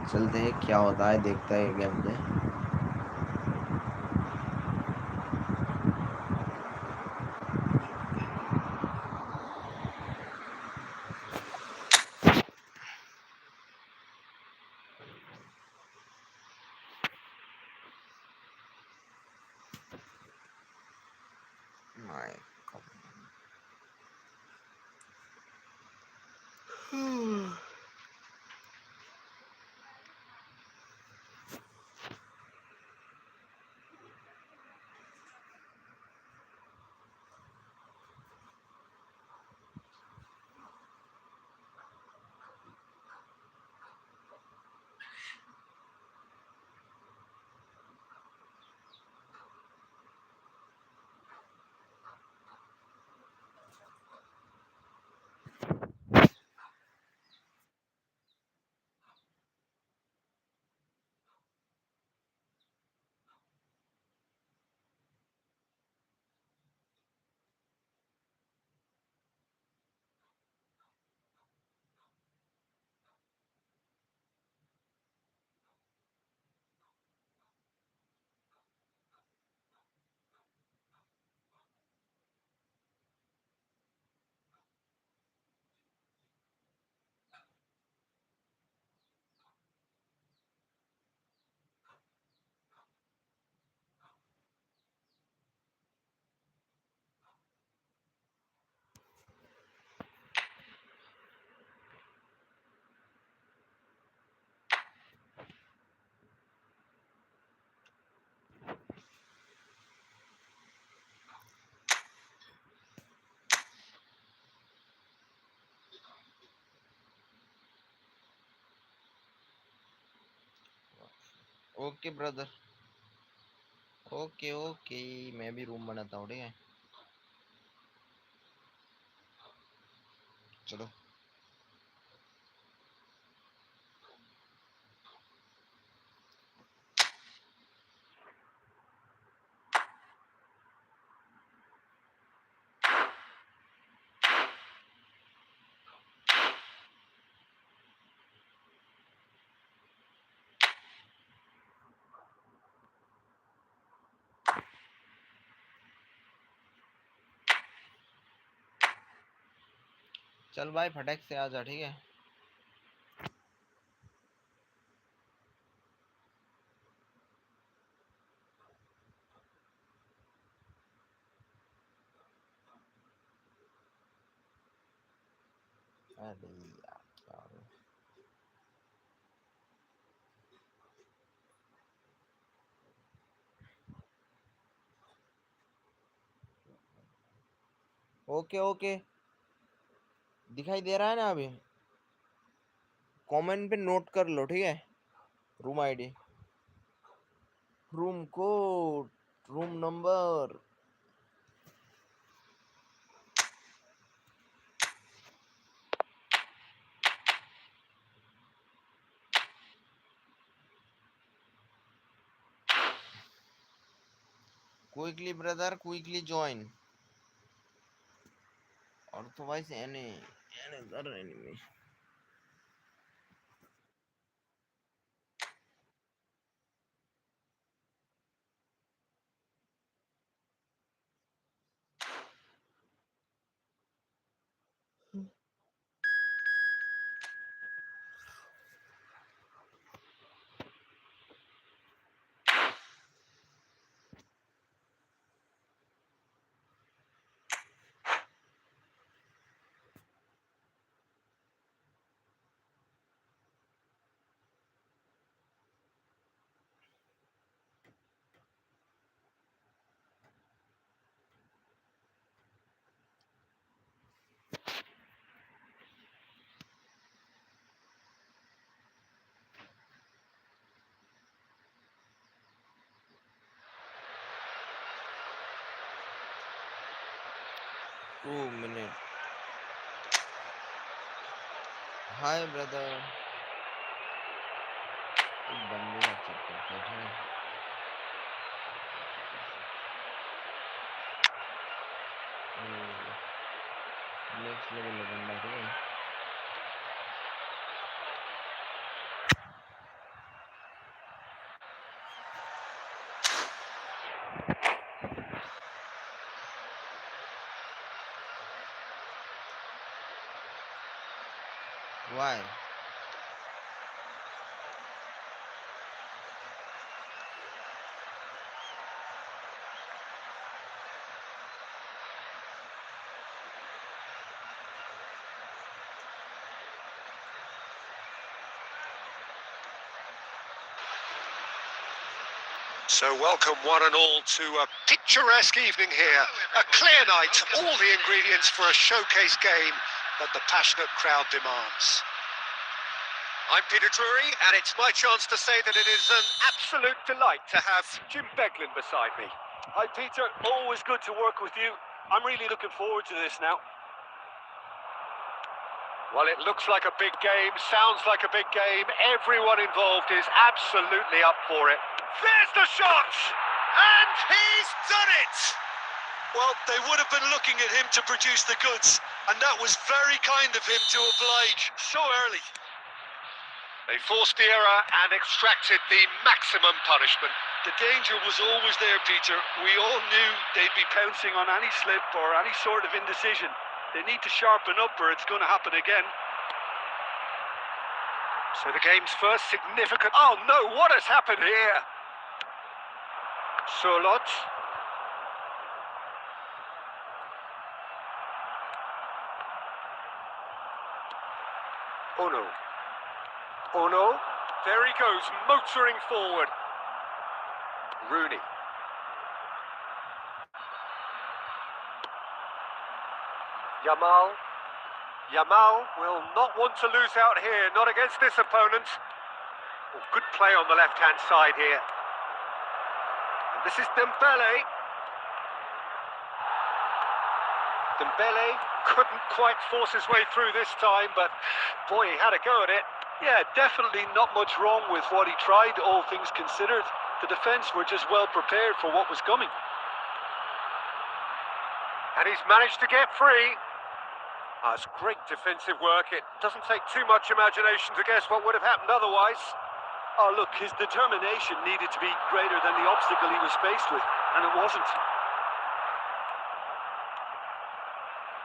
चलते हैं, क्या होता है देखते हैं गेम पे। My God. Okay brother, okay okay, मैं भी रूम बनाता हूँ, ठीक है। चलो चल भाई, फटक से आ जा, ठीक है। अरे यार क्या हो रहा है? ओके ओके, दिखाई दे रहा है ना अभी? कमेंट पे नोट कर लो, ठीक है। Room ID, room code, room number. Quickly brother, quickly join. Otherwise any another enemy. Two minute. Hi brother. एक बंदे का चेक करते हैं। नेक्स्ट लेवल का बंदा है। Why? So welcome one and all to a picturesque evening here. A clear night, all the ingredients for a showcase game that the passionate crowd demands. I'm Peter Drury, and it's my chance to say that it is an absolute delight to have Jim Beglin beside me. Hi Peter, always good to work with you. I'm really looking forward to this now. Well, it looks like a big game, sounds like a big game. Everyone involved is absolutely up for it. There's the shot! And he's done it! Well, they would have been looking at him to produce the goods, and that was very kind of him to oblige so early. They forced the error and extracted the maximum punishment. The danger was always there, Peter. We all knew they'd be pouncing on any slip or any sort of indecision. They need to sharpen up or it's going to happen again. So the game's first significant... Oh no, what has happened here? Surlot. Oh no. Oh no. There he goes, motoring forward. Rooney. Yamal will not want to lose out here, not against this opponent. Oh, good play on the left-hand side here. And this is Dembele. Dembele couldn't quite force his way through this time, but boy, he had a go at it. Yeah, definitely not much wrong with what he tried, all things considered. The defence were just well prepared for what was coming. And he's managed to get free. That's great defensive work. It doesn't take too much imagination to guess what would have happened otherwise. Oh, look, his determination needed to be greater than the obstacle he was faced with, and it wasn't.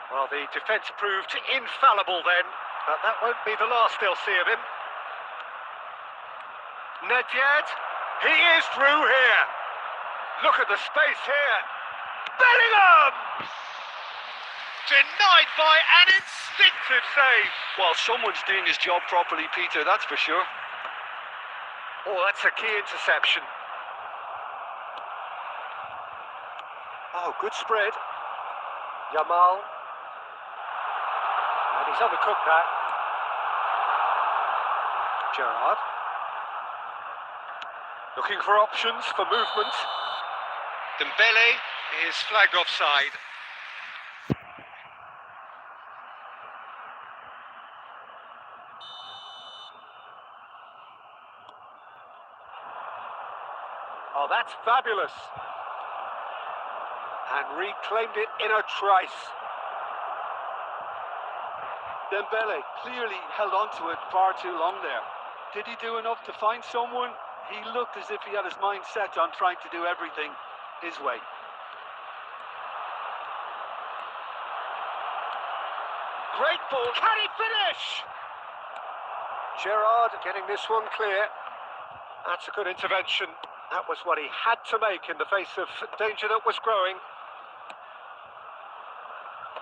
Well, the defence proved infallible then, but that won't be the last they'll see of him. Nedved, he is through here. Look at the space here. Bellingham! Denied by an instinctive save. Well, someone's doing his job properly, Peter, that's for sure. Oh, that's a key interception. Oh, good spread. Yamal. And he's undercooked that. Gerrard. Looking for options for movement. Dembele is flagged offside. Oh, that's fabulous. And reclaimed it in a trice. Dembele clearly held on to it far too long there. Did he do enough to find someone? He looked as if he had his mind set on trying to do everything his way. Great ball. Can he finish? Gerrard getting this one clear. That's a good intervention. That was what he had to make in the face of danger that was growing.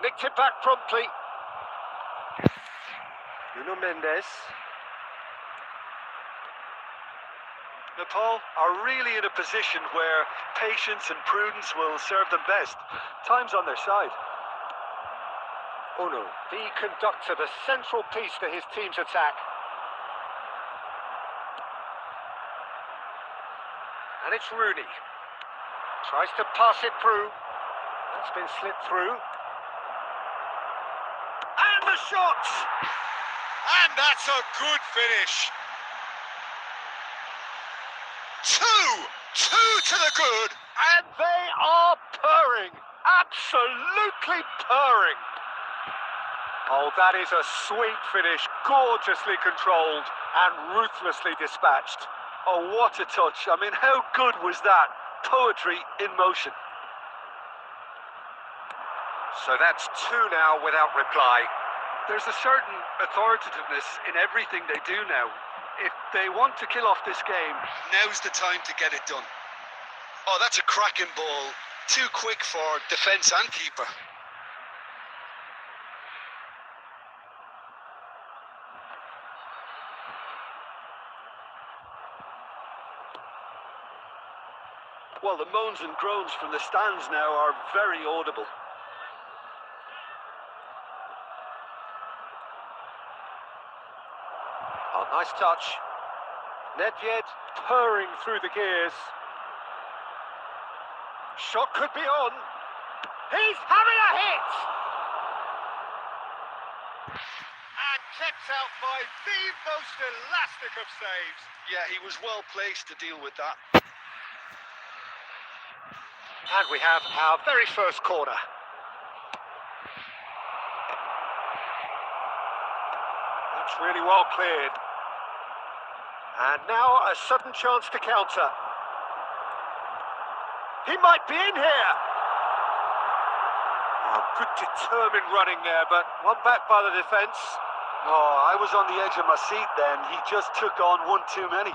Nicked it back promptly. Nuno Mendes. Nepal are really in a position where patience and prudence will serve them best. Time's on their side. Oh no, the conductor, the central piece to his team's attack. And it's Rooney. Tries to pass it through. That's been slipped through. And the shot! And that's a good finish. Two to the good. And they are purring. Absolutely purring. Oh, that is a sweet finish. Gorgeously controlled and ruthlessly dispatched. Oh, what a touch. I mean, how good was that? Poetry in motion. So that's two now without reply. There's a certain authoritativeness in everything they do now. If they want to kill off this game, now's the time to get it done. Oh, that's a cracking ball. Too quick for defence and keeper. Well, the moans and groans from the stands now are very audible. Oh, nice touch. Nedved purring through the gears. Shot could be on. He's having a hit! And kept out by the most elastic of saves. Yeah, he was well placed to deal with that. And we have our very first corner. That's really well cleared. And now a sudden chance to counter. He might be in here. Oh, good determined running there, but one back by the defence. Oh, I was on the edge of my seat then. He just took on one too many.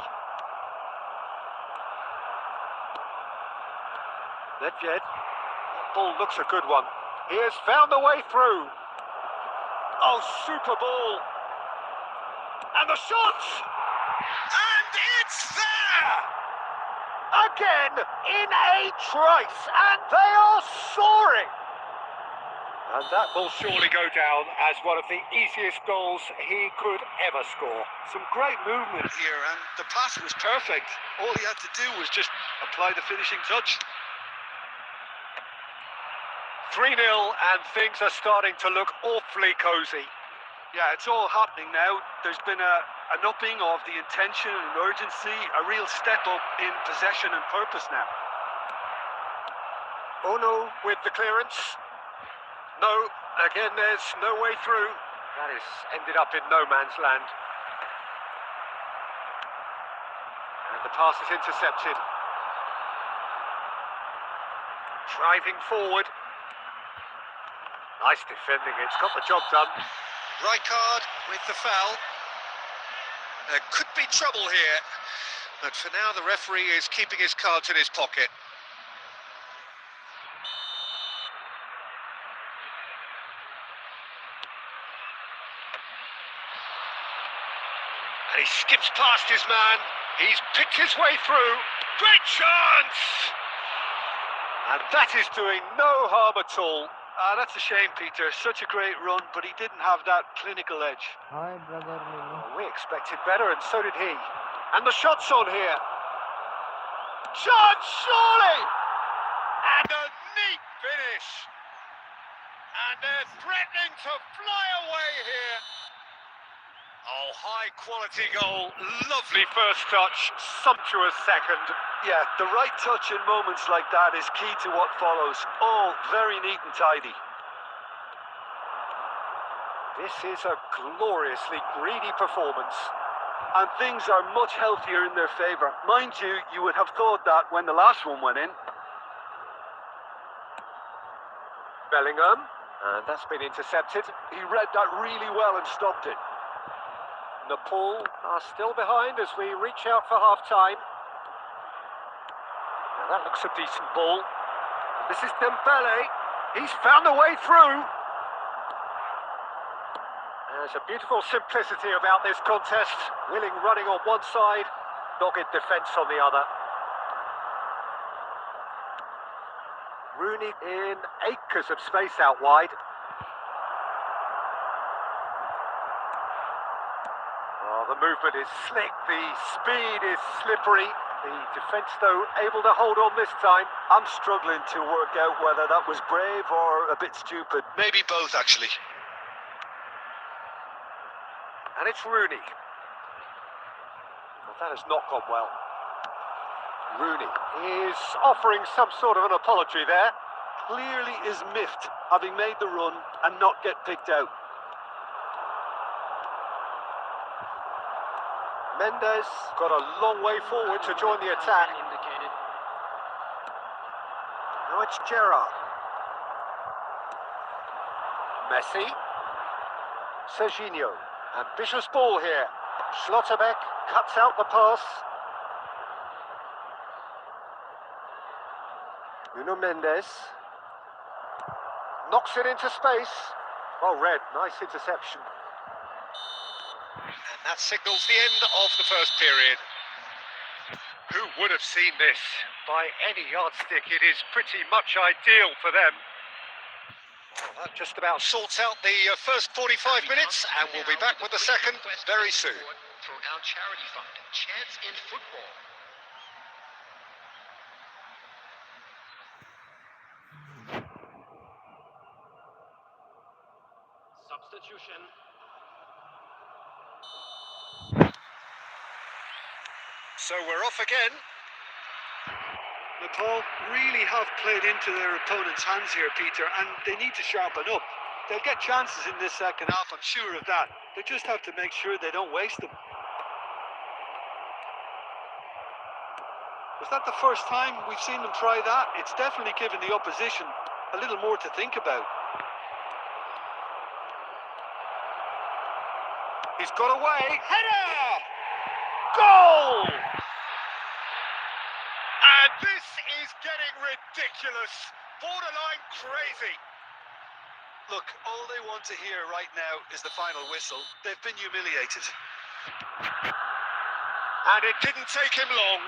Nedved. Ball looks a good one. He has found the way through. Oh, super ball. And the shot! And it's there! Again, in a trice, and they are soaring! And that will surely go down as one of the easiest goals he could ever score. Some great movement here, and the pass was perfect. All he had to do was just apply the finishing touch. 3-0, and things are starting to look awfully cosy. Yeah, it's all happening now. There's been an upping of the intention and urgency, a real step up in possession and purpose now. Ono with the clearance. No, again there's no way through. That has ended up in no man's land. And the pass is intercepted. Driving forward. Nice defending, it's got the job done. Right card with the foul. There could be trouble here, but for now the referee is keeping his cards in his pocket. And he skips past his man. He's picked his way through. Great chance! And that is doing no harm at all. That's a shame, Peter. Such a great run, but he didn't have that clinical edge. Hi, brother. Oh, we expected better, and so did he. And the shot's on here. Shot, surely! And a neat finish. And they're threatening to fly away here. Oh, high quality goal. Lovely first touch, sumptuous second. Yeah, the right touch in moments like that is key to what follows. All very neat and tidy. This is a gloriously greedy performance. And things are much healthier in their favour. Mind you, you would have thought that when the last one went in. Bellingham, and that's been intercepted. He read that really well and stopped it. Nepal are still behind as we reach out for half-time. Now that looks a decent ball. This is Dembele. He's found a way through. There's a beautiful simplicity about this contest. Willing running on one side, dogged defence on the other. Rooney in acres of space out wide. The movement is slick, the speed is slippery. The defence, though, able to hold on this time. I'm struggling to work out whether that was brave or a bit stupid. Maybe both, actually. And it's Rooney. Well, that has not gone well. Rooney is offering some sort of an apology there. Clearly is miffed, having made the run and not get picked out. Mendes got a long way forward to join the attack. Now it's Gerrard. Messi. Serginho. Ambitious ball here. Schlotterbeck cuts out the pass. Nuno Mendes. Knocks it into space. Well read, nice interception. And that signals the end of the first period. Who would have seen this? By any yardstick, it is pretty much ideal for them. Well, that just about sorts out the first 45 minutes, and we'll be back with the second very soon. For our charity fund, Chance in Football. Substitution. So we're off again. Nepal really have played into their opponent's hands here, Peter, and they need to sharpen up. They'll get chances in this second half, I'm sure of that. They just have to make sure they don't waste them. Was that the first time we've seen them try that? It's definitely given the opposition a little more to think about. He's got away. Header! Goal! And this is getting ridiculous. Borderline crazy. Look, all they want to hear right now is the final whistle. They've been humiliated. And it didn't take him long.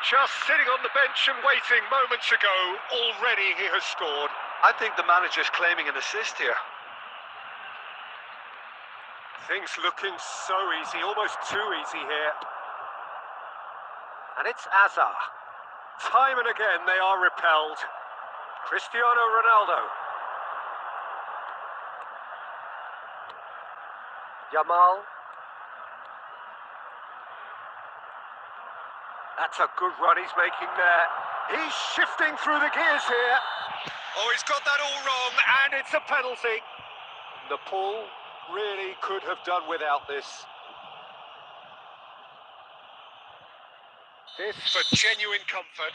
Just sitting on the bench and waiting moments ago, already he has scored. I think the manager's claiming an assist here. Things looking so easy, almost too easy here. And it's Azar. Time and again they are repelled. Cristiano Ronaldo. Yamal. That's a good run he's making there. He's shifting through the gears here. Oh, he's got that all wrong. And it's a penalty. Nepal really could have done without this. This for genuine comfort.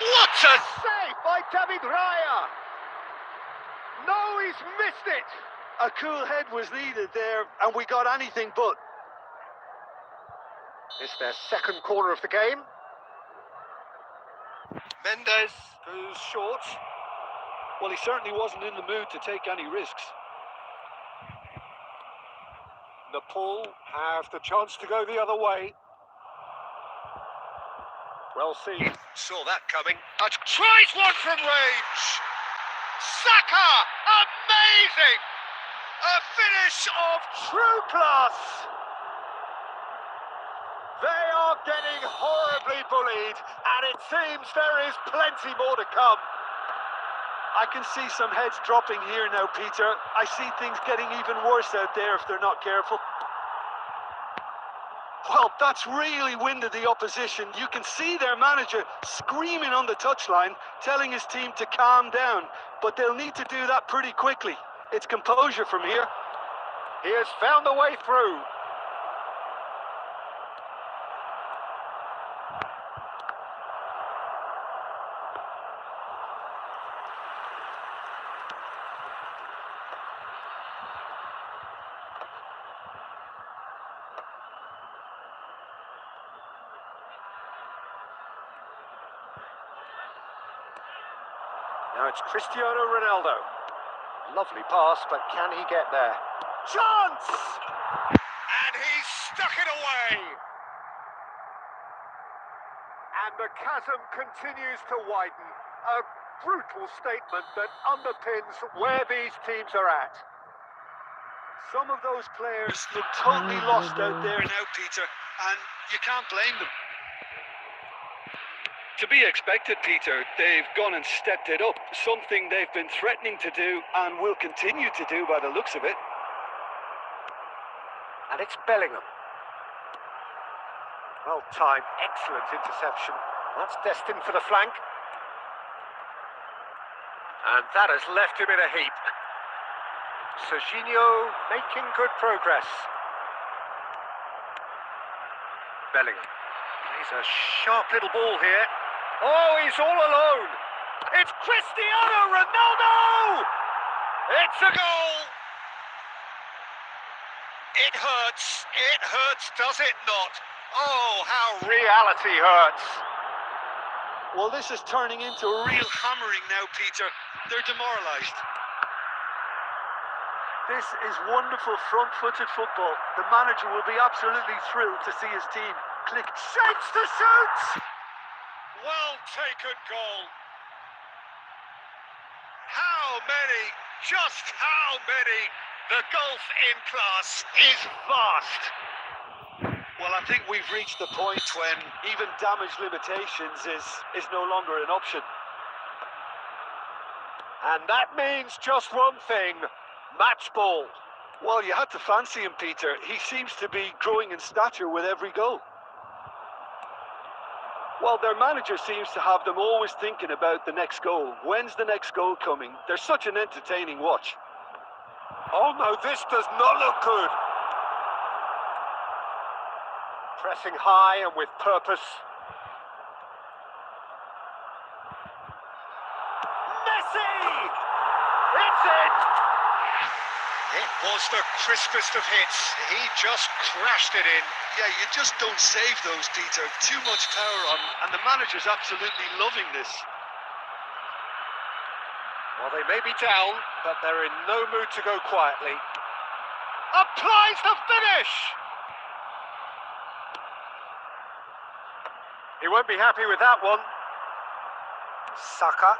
What a save by David Raya! No, he's missed it! A cool head was needed there, and we got anything but. It's their second corner of the game. Mendes. Who's short. Well, he certainly wasn't in the mood to take any risks. Nepal have the chance to go the other way. Well seen. Saw that coming. Tries one from range. Saka! Amazing! A finish of true class. They are getting horribly bullied, and it seems there is plenty more to come. I can see some heads dropping here now, Peter. I see things getting even worse out there if they're not careful. Well, that's really winded the opposition. You can see their manager screaming on the touchline, telling his team to calm down. But they'll need to do that pretty quickly. It's composure from here. He has found a way through. Now it's Cristiano Ronaldo. Lovely pass, but can he get there? Chance! And he's stuck it away! And the chasm continues to widen. A brutal statement that underpins where these teams are at. Some of those players look totally lost out there now, Peter, and you can't blame them. To be expected, Peter. They've gone and stepped it up, something they've been threatening to do and will continue to do by the looks of it. And it's Bellingham. Well timed, excellent interception. That's destined for the flank. And that has left him in a heap. Serginho making good progress. Bellingham. He's a sharp little ball here. Oh, he's all alone. It's Cristiano Ronaldo! It's a goal! It hurts, does it not? Oh, how reality hurts. Well, this is turning into a real hammering now, Peter. They're demoralised. This is wonderful front-footed football. The manager will be absolutely thrilled to see his team click. Shapes to shoot! Well taken goal. How many? Just how many? The gulf in class is vast. Well, I think we've reached the point when even damage limitations is no longer an option. And that means just one thing. Match ball. Well, you had to fancy him, Peter. He seems to be growing in stature with every goal. Well, their manager seems to have them always thinking about the next goal. When's the next goal coming? They're such an entertaining watch. Oh no, this does not look good. Pressing high and with purpose. Messi! It's it! It was the crispest of hits. He just crashed it in. Yeah, you just don't save those, Peter. Too much power on, and the manager's absolutely loving this. Well, they may be down, but they're in no mood to go quietly. Applies the finish! He won't be happy with that one. Saka.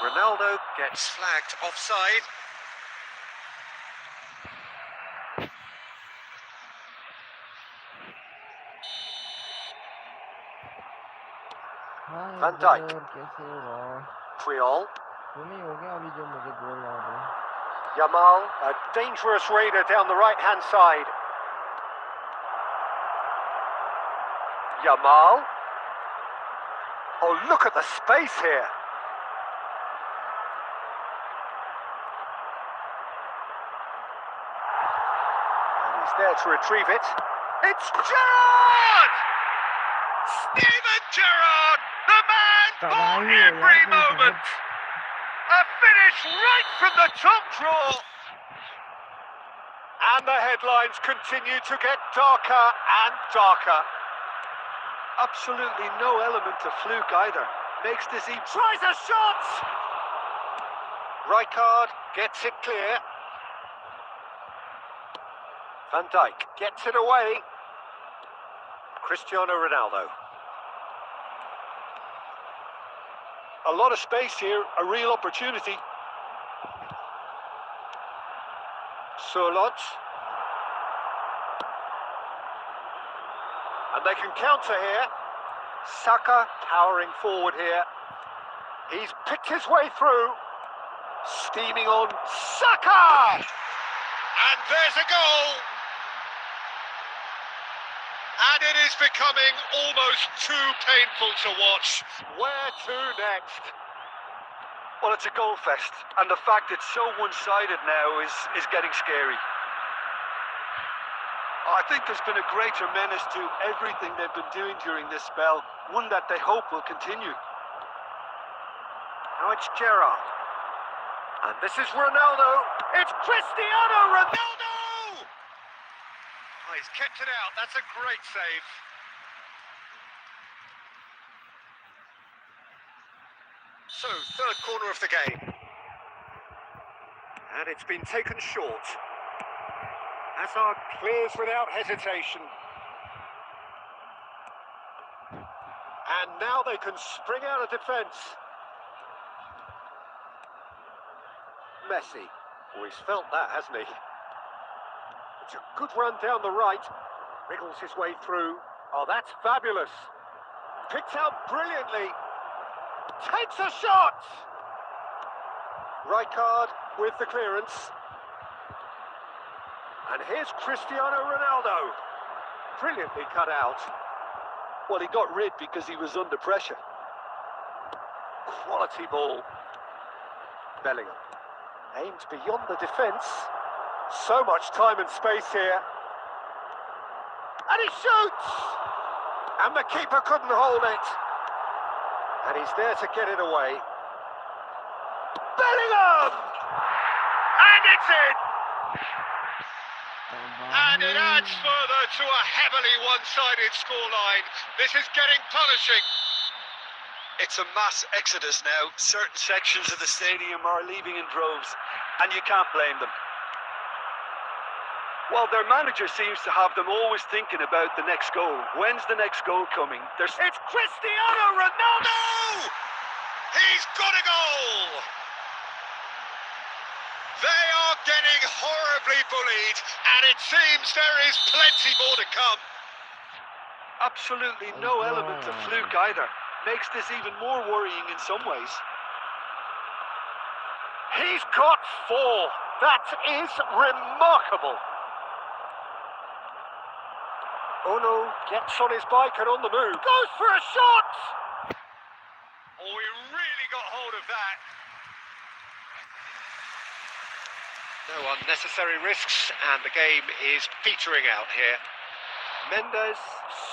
Ronaldo gets flagged offside. Van Dijk. कैसे हो? Puyol. तुम ही हो गया अभी जो मुझे गोल लगा दो. Yamal, a dangerous raider down the right-hand side. Yamal. Oh, look at the space here. And he's there to retrieve it. It's Gerrard! Steven Gerrard, the man for every moment. A finish right from the top draw. And the headlines continue to get darker and darker. Absolutely no element of fluke either. Makes this easy. Tries a shot! Rijkaard gets it clear. Van Dijk gets it away. Cristiano Ronaldo. A lot of space here, a real opportunity. Surlot. And they can counter here. Saka powering forward here. He's picked his way through. Steaming on. Saka! And there's a goal. And it is becoming almost too painful to watch. Where to next? Well, it's a goal fest, and the fact it's so one-sided now is getting scary. I think there's been a greater menace to everything they've been doing during this spell, one that they hope will continue. Now it's Gerrard. And this is Ronaldo. It's Cristiano Ronaldo! Oh, he's kept it out. That's a great save. So, third corner of the game. And it's been taken short. Hazard clears without hesitation. And now they can spring out of defence. Messi. Oh, he's felt that, hasn't he? It's a good run down the right. Wriggles his way through. Oh, that's fabulous. Picked out brilliantly. Takes a shot! Rijkaard with the clearance. And here's Cristiano Ronaldo. Brilliantly cut out. Well, he got rid because he was under pressure. Quality ball. Bellingham. Aimed beyond the defence. So much time and space here. And he shoots! And the keeper couldn't hold it. And he's there to get it away. Bellingham! And it's in! And it adds further to a heavily one-sided scoreline. This is getting punishing. It's a mass exodus now. Certain sections of the stadium are leaving in droves, and you can't blame them. Well, their manager seems to have them always thinking about the next goal. When's the next goal coming? It's Cristiano Ronaldo! He's got a goal! They are getting horribly bullied, and it seems there is plenty more to come. Absolutely no element of fluke either. Makes this even more worrying in some ways. He's got 4. That is remarkable. Oh no, gets on his bike and on the move. Goes for a shot! Oh, he really got hold of that. No unnecessary risks, and the game is petering out here. Mendes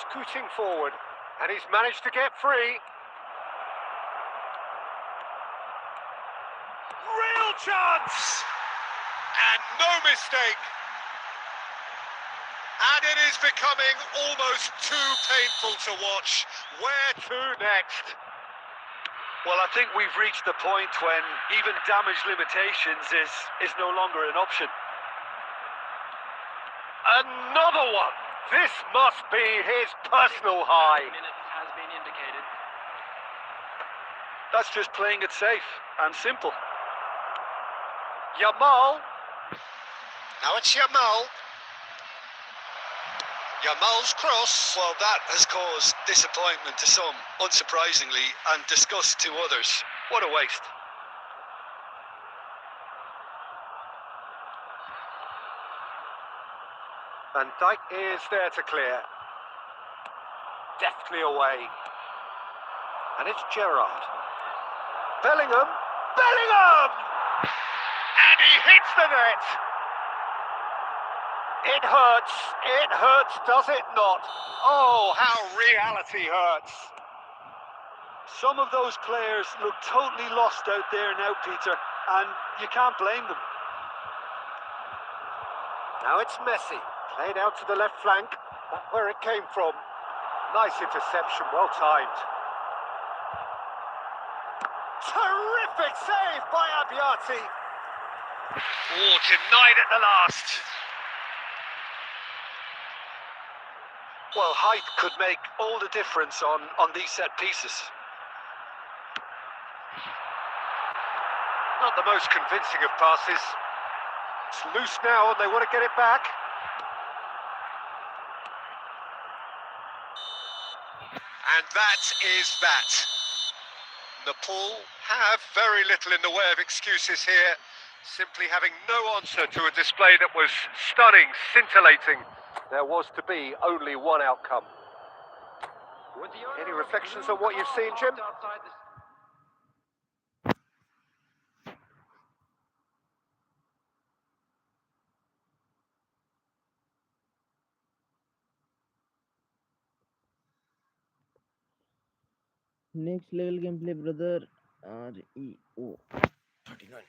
scooting forward, and he's managed to get free. Real chance! And no mistake. And it is becoming almost too painful to watch. Where to next? Well, I think we've reached the point when even damage limitations is no longer an option. Another one. This must be his personal high. Minute has been indicated. That's just playing it safe and simple. Yamal. Now it's Yamal. Yamal's cross. Well, that has caused disappointment to some, unsurprisingly, and disgust to others. What a waste. Van Dijk is there to clear. Deftly away. And it's Gerrard. Bellingham. Bellingham! And he hits the net. It hurts, does it not? Oh, how reality hurts. Some of those players look totally lost out there now, Peter, and you can't blame them. Now it's Messi, played out to the left flank. That's where it came from. Nice interception, well timed. Terrific save by Abiati. Oh, denied at the last. Well, height could make all the difference on these set pieces. Not the most convincing of passes. It's loose now and they want to get it back. And that is that. Nepal have very little in the way of excuses here. Simply having no answer to a display that was stunning, scintillating. There was to be only one outcome. Any reflections on what you've seen, Jim? Next level gameplay, brother. REO 39.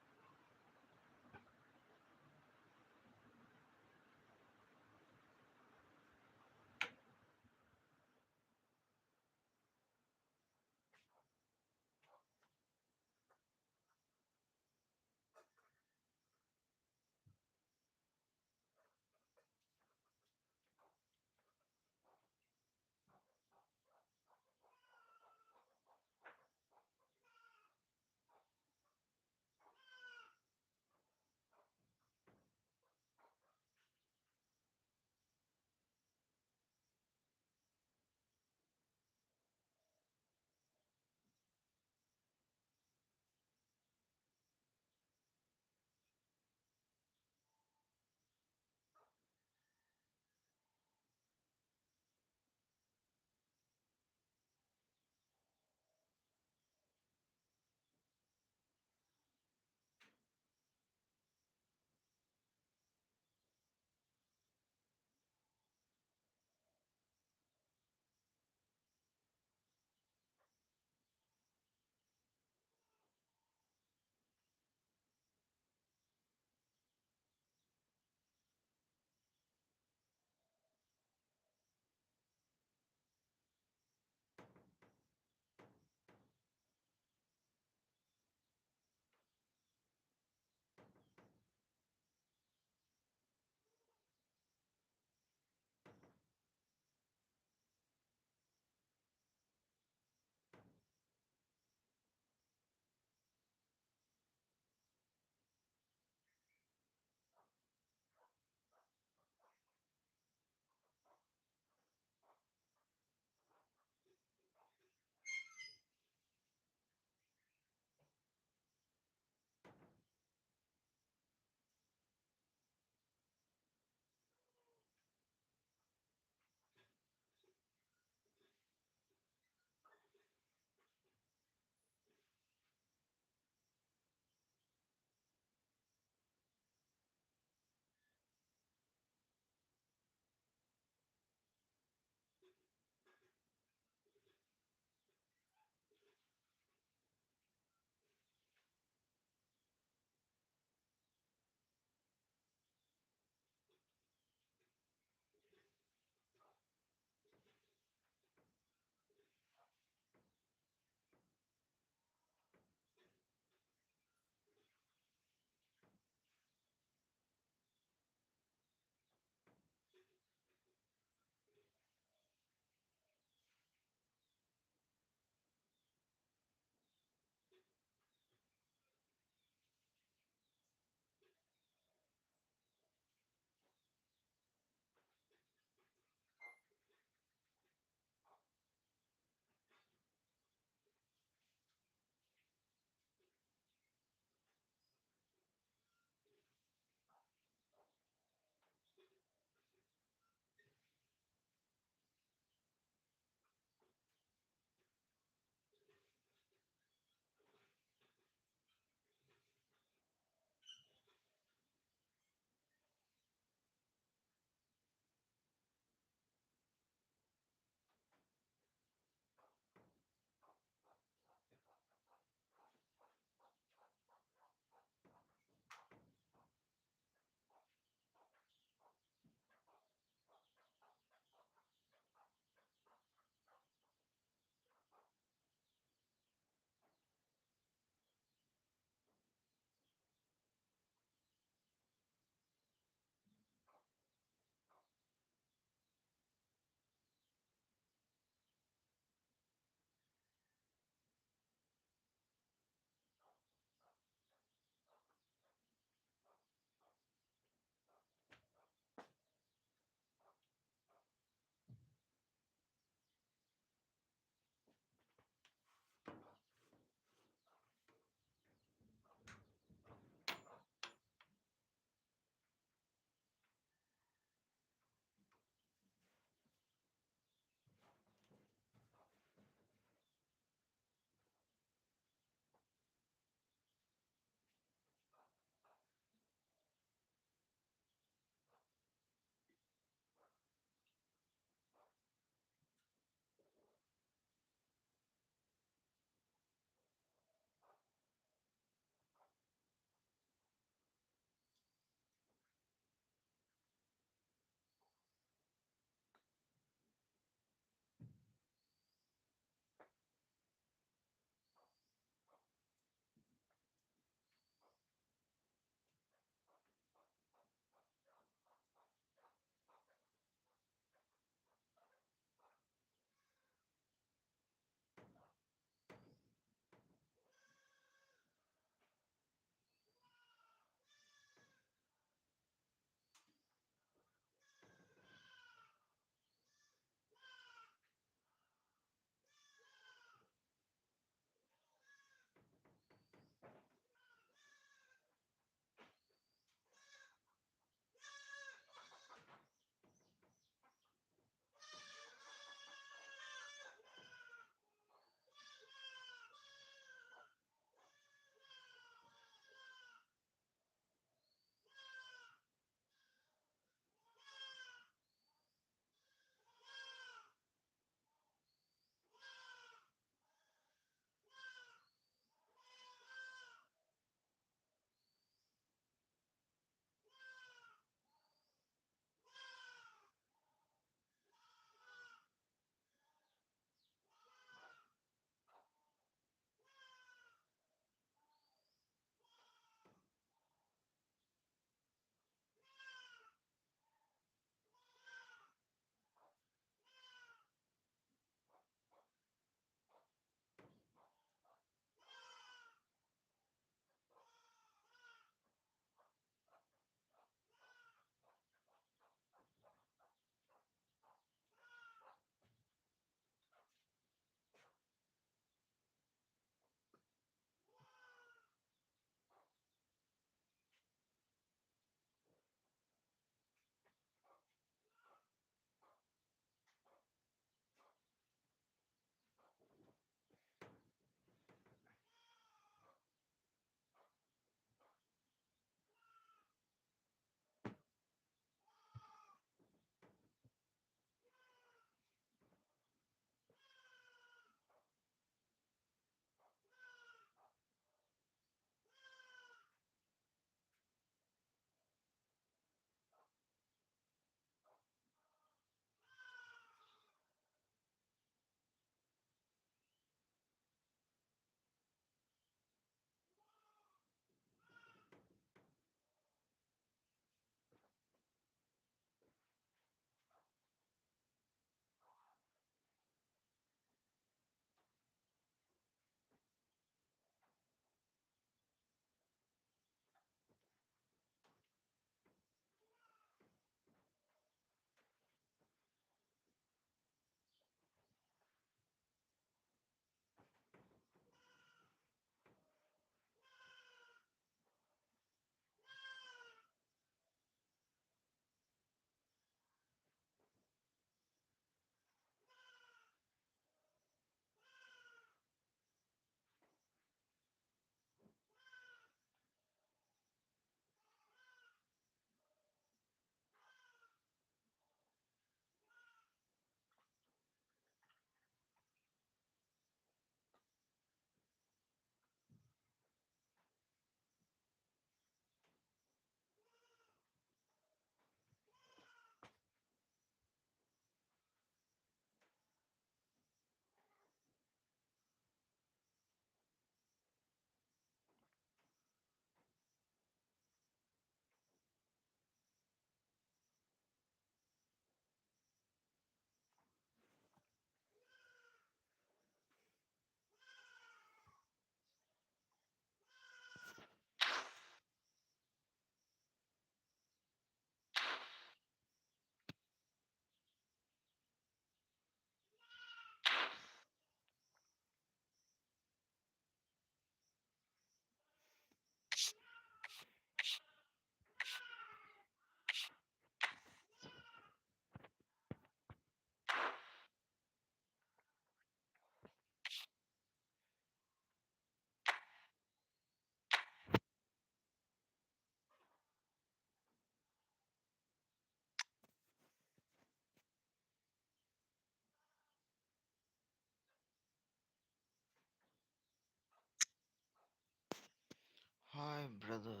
Hi, brother.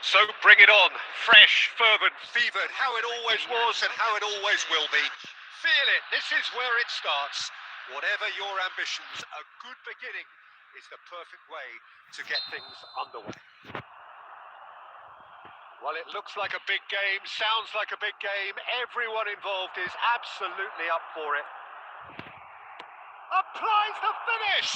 So bring it on. Fresh, fervent, fevered, how it always was and how it always will be. Feel it. This is where it starts. Whatever your ambitions, a good beginning is the perfect way to get things underway. Well, it looks like a big game, sounds like a big game. Everyone involved is absolutely up for it. Applies the finish!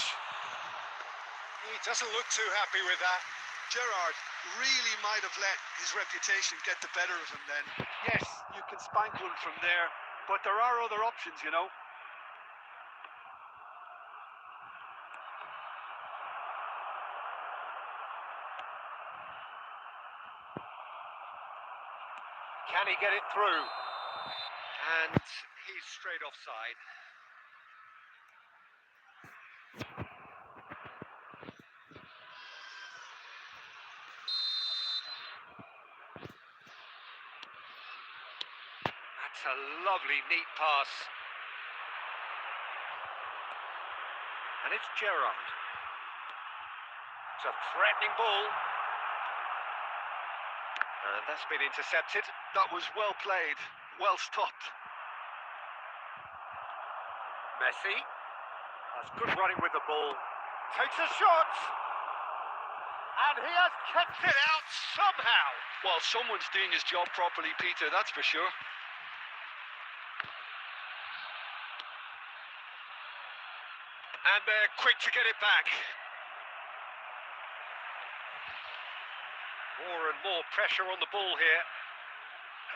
He doesn't look too happy with that. Gerrard really might have let his reputation get the better of him then. Yes, you can spank one from there, but there are other options, you know. Can he get it through? And he's straight offside. That's a lovely, neat pass. And it's Gerrard. It's a threatening ball. And that's been intercepted. That was well played, well stopped. Messi. That's good running with the ball. Takes a shot. And he has kept it out somehow. Well, someone's doing his job properly, Peter, that's for sure. And they're quick to get it back. More and more pressure on the ball here.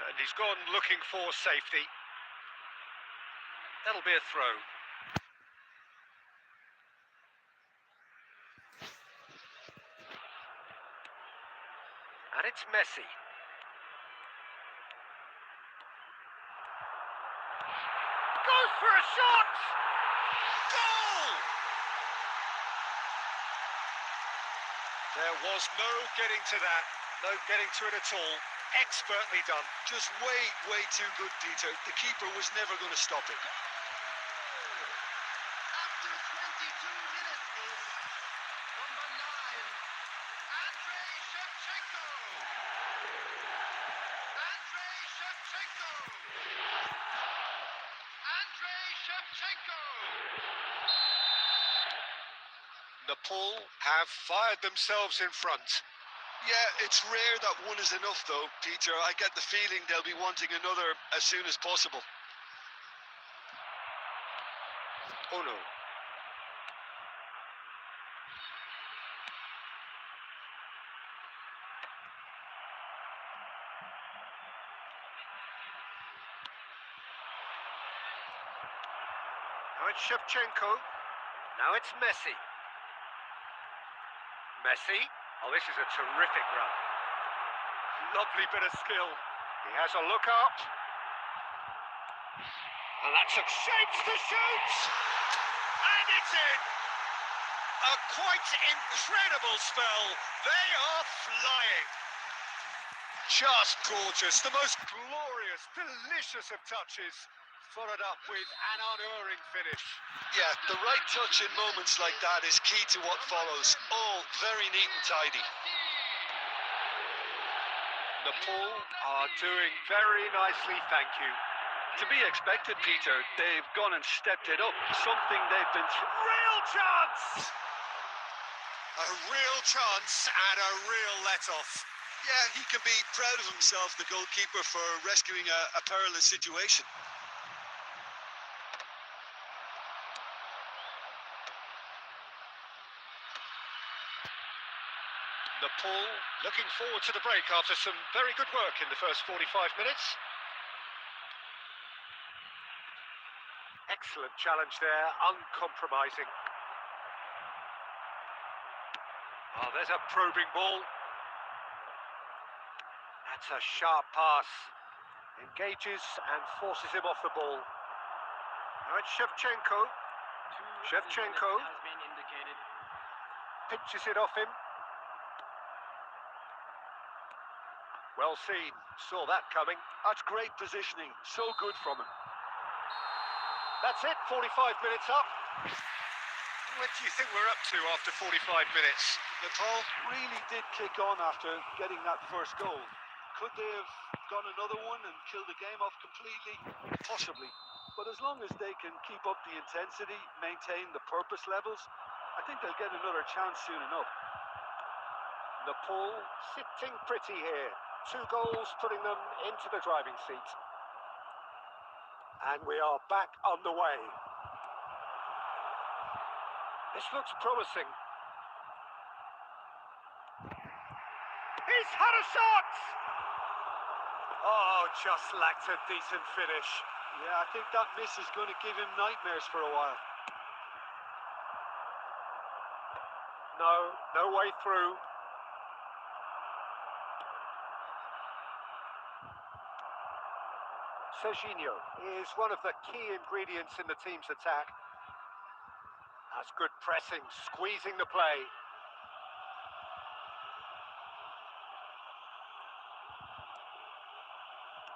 And he's gone looking for safety. That'll be a throw. And it's Messi. Goes for a shot! Goal! There was no getting to that. No getting to it at all. Expertly done. Just way too good, Peter. The keeper was never going to stop it. After 22 minutes is number 9, Andrei Shevchenko. Andrei Shevchenko. Andrei Shevchenko. Nepal have fired themselves in front. Yeah, it's rare that one is enough, though, Peter. I get the feeling they'll be wanting another as soon as possible. Oh no. Now it's Shevchenko. Now it's Messi. Messi. Oh, this is a terrific run. Lovely bit of skill. He has a look up. And that's a shapes to shoot. And it's in. A quite incredible spell. They are flying. Just gorgeous. The most glorious, delicious of touches. Followed up with an unerring finish. Yeah, the right touch in moments like that is key to what follows. All very neat and tidy. Nepal are doing very nicely, thank you. To be expected, Peter. They've gone and stepped it up. Something they've been Real chance! A real chance and a real let-off. Yeah, he can be proud of himself, the goalkeeper, for rescuing a perilous situation. Nepal looking forward to the break after some very good work in the first 45 minutes. Excellent challenge there, uncompromising. Oh, there's a probing ball. That's a sharp pass. Engages and forces him off the ball. Now it's Shevchenko. Shevchenko pinches it off him. Well seen, saw that coming. That's great positioning. So good from him. That's it, 45 minutes up. What do you think we're up to after 45 minutes? Nepal? Really did kick on after getting that first goal. Could they have gone another one and killed the game off completely? Possibly. But as long as they can keep up the intensity, maintain the purpose levels, I think they'll get another chance soon enough. Nepal sitting pretty here. 2 goals putting them into the driving seat. And we are back on the way. This looks promising. He's had a shot! Oh, just lacked a decent finish. Yeah, I think that miss is going to give him nightmares for a while. No way through. Serginho is one of the key ingredients in the team's attack. That's good pressing, squeezing the play.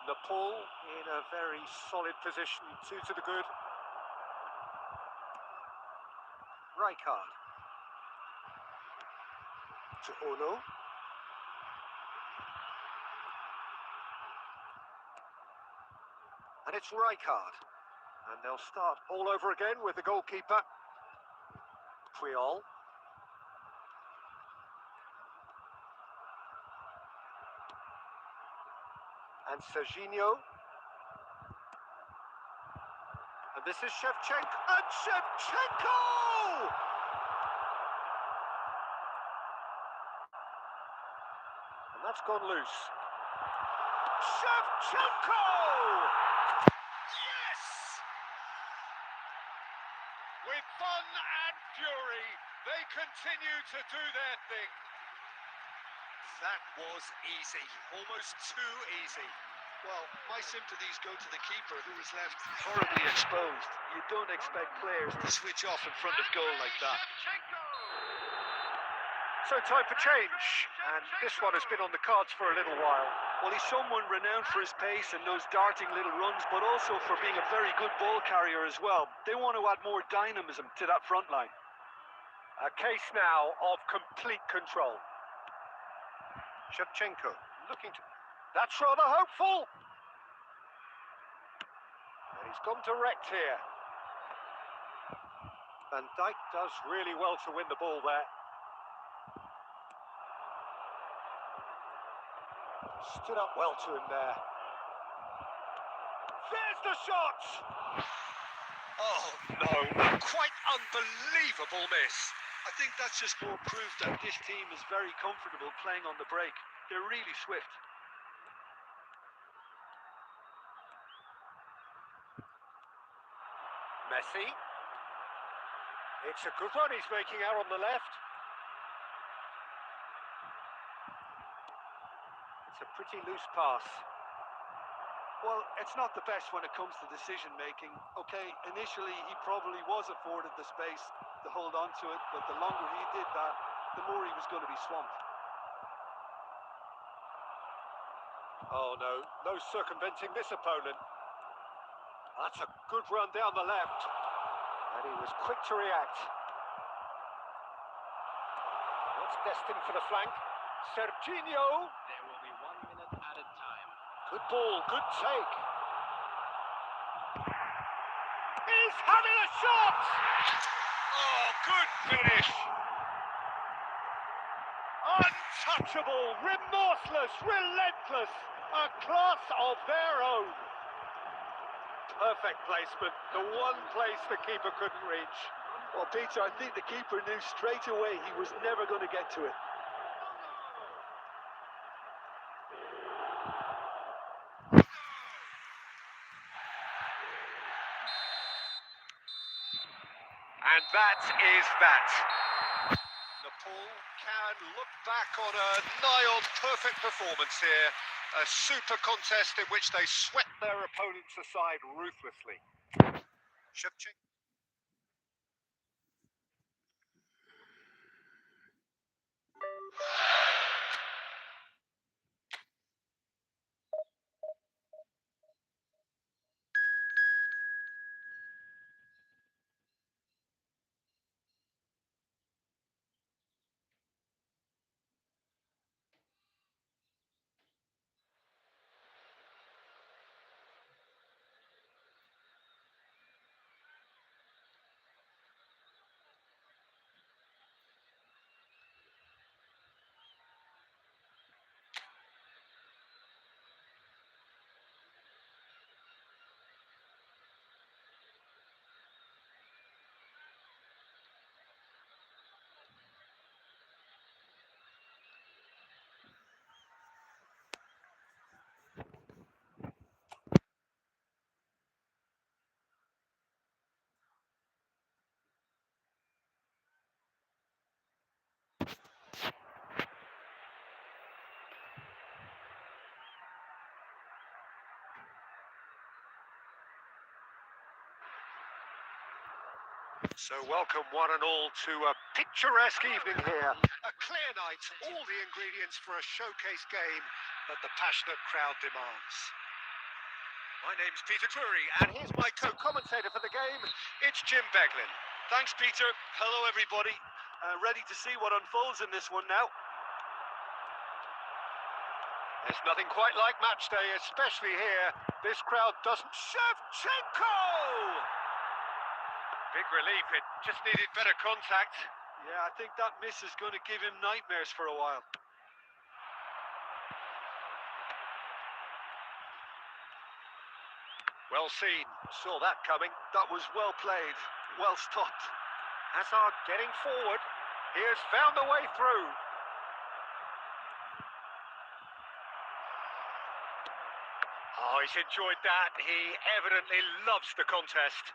Nepal in a very solid position, 2 to the good. Rijkaard. To Ono. And it's Rijkaard. And they'll start all over again with the goalkeeper. Puyol. And Serginho. And this is Shevchenko. And Shevchenko! And that's gone loose. Shevchenko! Yes! With fun and fury, they continue to do their thing. That was easy. Almost too easy. Well, my sympathies go to the keeper, who was left horribly exposed. You don't expect players to switch off in front of goal like that. So time for change, and this one has been on the cards for a little while. Well, he's someone renowned for his pace and those darting little runs, but also for being a very good ball carrier as well. They want to add more dynamism to that front line. A case now of complete control. Shevchenko looking to... That's rather hopeful! And he's gone direct here. Van Dijk does really well to win the ball there. Stood up well to him there. There's the shot! Oh, no. Quite unbelievable miss. I think that's just more proof that This team is very comfortable playing on the break. They're really swift. Messi. It's a good run he's making out on the left. It's a pretty loose pass. Well, it's not the best when it comes to decision making. Okay, initially he probably was afforded the space to hold on to it, but the longer he did that, the more he was going to be swamped. Oh no circumventing this opponent. That's a good run down the left. And he was quick to react. That's destined for the flank. Serginho. There will be 1 minute added time. Good ball, good take. He's having a shot! Oh, good finish. Untouchable, remorseless, relentless. A class of their own. Perfect placement, the one place the keeper couldn't reach. Well, Peter, I think the keeper knew straight away he was never going to get to it. And that is that. Nepal can look back on a nigh-on perfect performance here. A super contest in which they swept their opponents aside ruthlessly. Shevchenko. So welcome one and all to a picturesque evening here. A clear night, all the ingredients for a showcase game that the passionate crowd demands. My name's Peter Drury, and here's my co-commentator for the game. It's Jim Beglin. Thanks, Peter. Hello, everybody. Ready to see what unfolds in this one now. There's nothing quite like match day, especially here. This crowd doesn't... Shevchenko! Big relief, it just needed better contact. Yeah, I think that miss is going to give him nightmares for a while. Well seen, saw that coming. That was well played, well stopped. Hazard getting forward. He has found a way through. Oh, he's enjoyed that. He evidently loves the contest.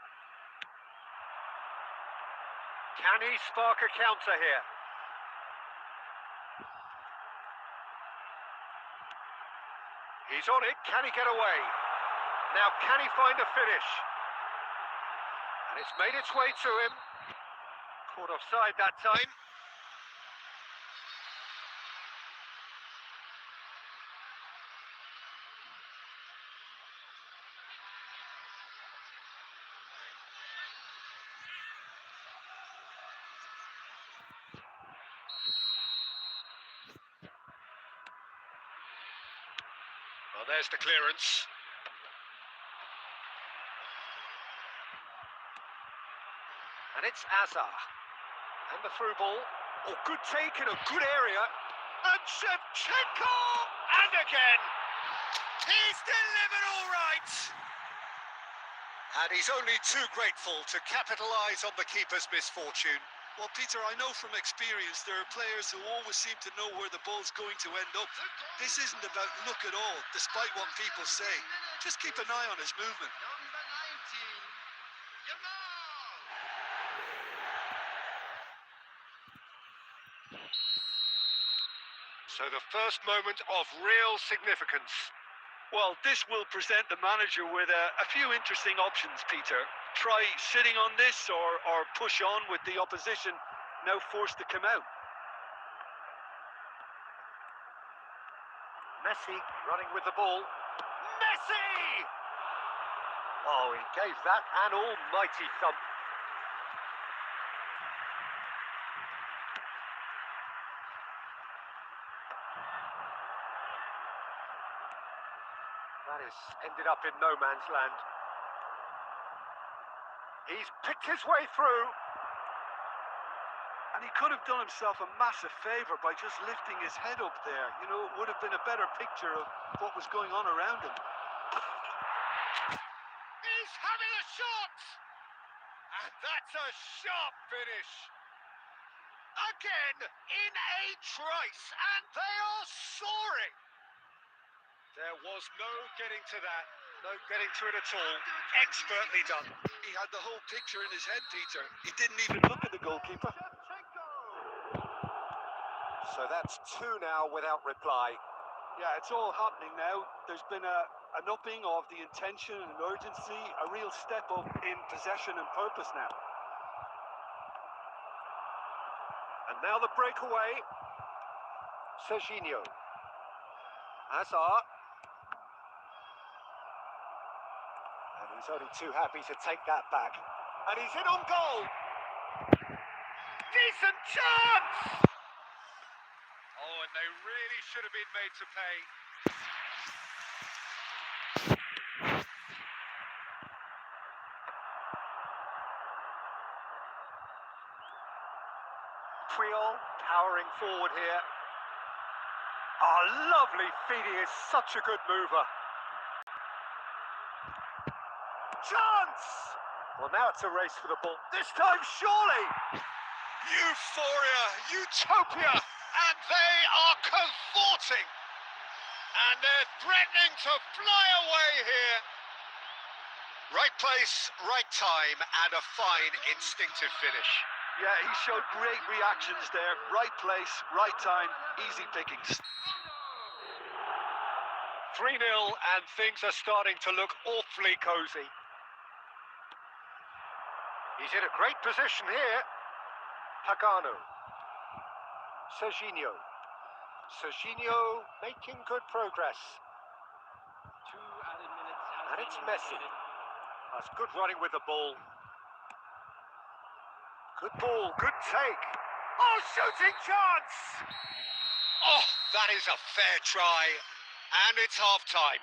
Can he spark a counter here? He's on it. Can he get away? Now, can he find a finish? And it's made its way to him. Caught offside that time. Well, there's the clearance. And it's Azar. And the through ball. Oh, good take in a good area. And Shevchenko! And again! He's delivered all right! And he's only too grateful to capitalise on the keeper's misfortune. Well, Peter, I know from experience there are players who always seem to know where the ball's going to end up. This isn't about luck at all, despite what people say. Just keep an eye on his movement. Number 19, Yamal. So the first moment of real significance. Well, this will present the manager with a few interesting options, Peter. Try sitting on this or push on with the opposition now forced to come out. Messi running with the ball. Messi! Oh, he gave that an almighty thump. That has ended up in no man's land. He's picked his way through. And he could have done himself a massive favour by just lifting his head up there. You know, it would have been a better picture of what was going on around him. He's having a shot! And that's a sharp finish. Again, in a trice, and they are soaring. There was no getting to that. No getting to it at all. Expertly done. He had the whole picture in his head, Peter. He didn't even look at the goalkeeper. So that's two now without reply. Yeah, it's all happening now. There's been an upping of the intention and urgency, a real step up in possession and purpose now. And now the breakaway. Serginho. Hazard. And he's only too happy to take that back. And he's in on goal. Decent chance! Oh, and they really should have been made to pay. Puyol powering forward here. Oh, lovely feed. He is such a good mover. Chance! Well, now it's a race for the ball. This time, surely! Euphoria, utopia, and they are cavorting. And they're threatening to fly away here. Right place, right time, and a fine instinctive finish. Yeah, he showed great reactions there. Right place, right time, easy pickings. 3-0, and things are starting to look awfully cosy. He's in a great position here. Pagano. Serginho. Serginho making good progress. And it's Messi. That's good running with the ball. Good ball, good take. Oh, shooting chance! Oh, that is a fair try. And it's half-time.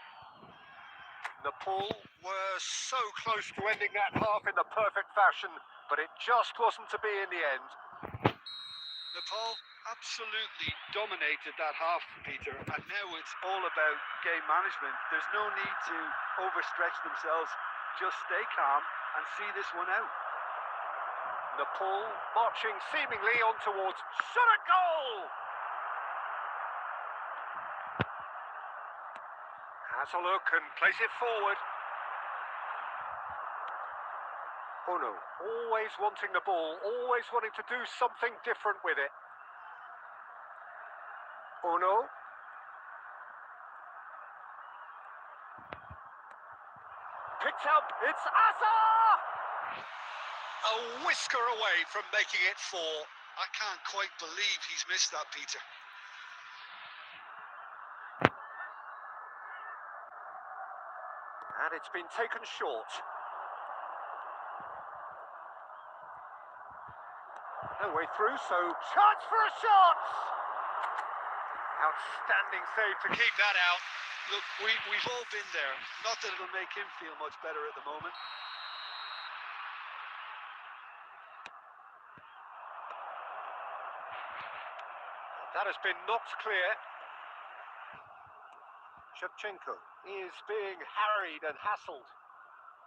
Nepal were so close to ending that half in the perfect fashion, but it just wasn't to be in the end. Nepal absolutely dominated that half, Peter, and now it's all about game management. There's no need to overstretch themselves. Just stay calm and see this one out. Nepal marching seemingly on towards shot at goal! Has a look and plays it forward. Uno, always wanting the ball, always wanting to do something different with it. Uno. Picked up, it's Asa! A whisker away from making it 4. I can't quite believe he's missed that, Peter. And it's been taken short. No way through, so chance for a shot! Outstanding save to keep that out. Look, we've all been there. Not that it'll make him feel much better at the moment. That has been knocked clear. Shevchenko is being harried and hassled.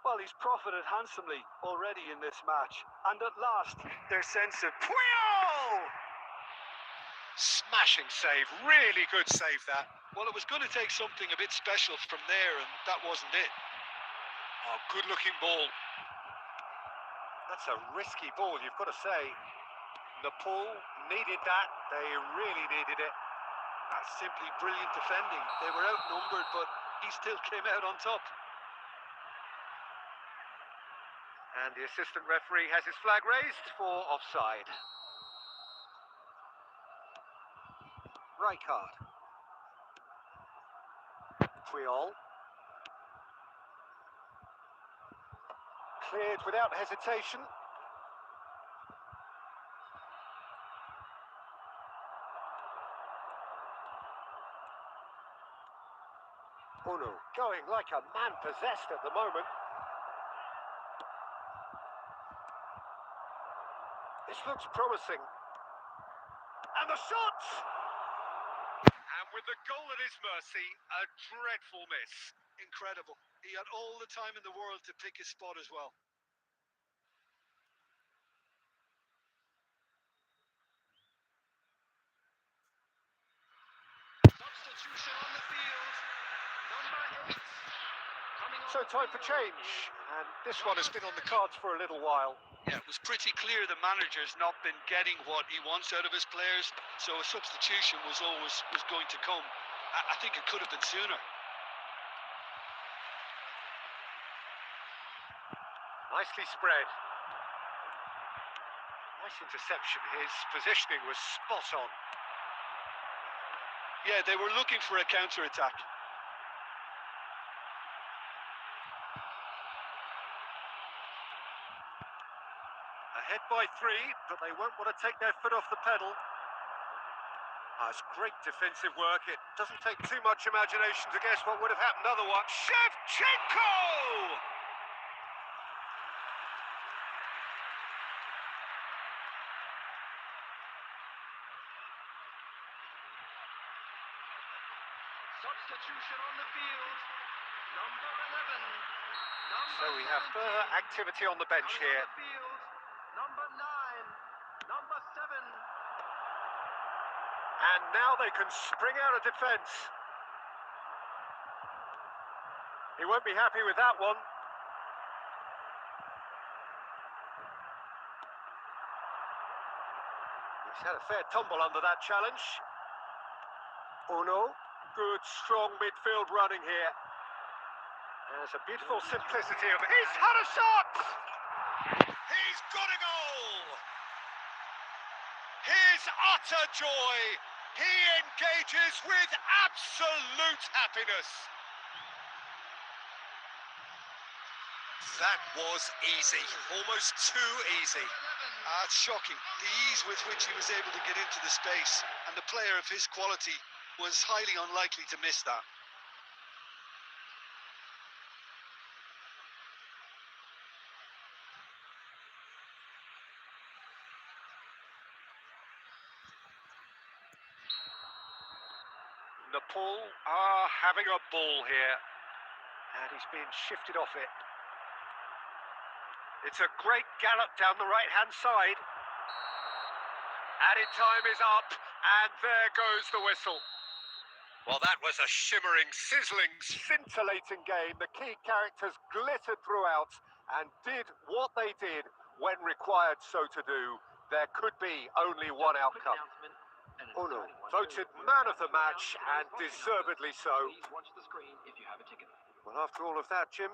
Well, he's profited handsomely already in this match. And at last, their sense of Puyol! Smashing save, really good save that. Well, it was going to take something a bit special from there, and that wasn't it. Oh, good looking ball. That's a risky ball, you've got to say. Nepal needed that, they really needed it. That's simply brilliant defending. They were outnumbered, but he still came out on top. And the assistant referee has his flag raised for offside. Rijkaard. Puyol. Cleared without hesitation. Uno going like a man possessed at the moment. This looks promising. And the shot! And with the goal at his mercy, a dreadful miss. Incredible. He had all the time in the world to pick his spot as well. Substitution on the field. Number 8. Coming on So time for change. And this one has been on the cards for a little while. Yeah, it was pretty clear the manager's not been getting what he wants out of his players, so a substitution was going to come. I think it could have been sooner. Nicely spread. Nice interception. His positioning was spot on. Yeah, they were looking for a counter-attack. Ahead by 3, but they won't want to take their foot off the pedal. It's great defensive work. It doesn't take too much imagination to guess what would have happened otherwise. Shevchenko! Substitution on the field. Number 11. So we have further activity on the bench here. Number 9. Number 7. And now they can spring out of defence. He won't be happy with that one. He's had a fair tumble under that challenge. Uno, good strong midfield running here. There's a beautiful simplicity of it. He's had a shot! He He's got a goal! His utter joy! He engages with absolute happiness! That was easy, almost too easy. It's shocking, the ease with which he was able to get into the space, and the player of his quality was highly unlikely to miss that. Nepal are having a ball here, and he's being shifted off it. It's a great gallop down the right-hand side. Added time is up, and there goes the whistle. Well, that was a shimmering, sizzling, scintillating game. The key characters glittered throughout and did what they did when required so to do. There could be only one outcome. Uno voted man of the match, and deservedly so. Well, after all of that, Jim,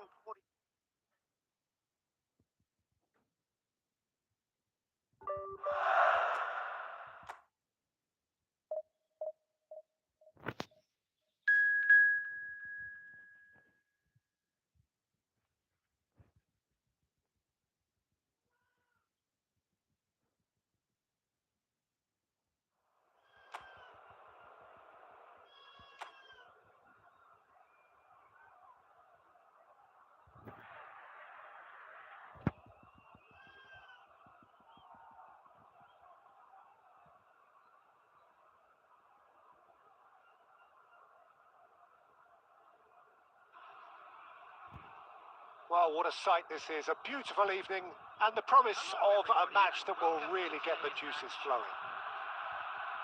well, what a sight this is. A beautiful evening and the promise of a match that will really get the juices flowing.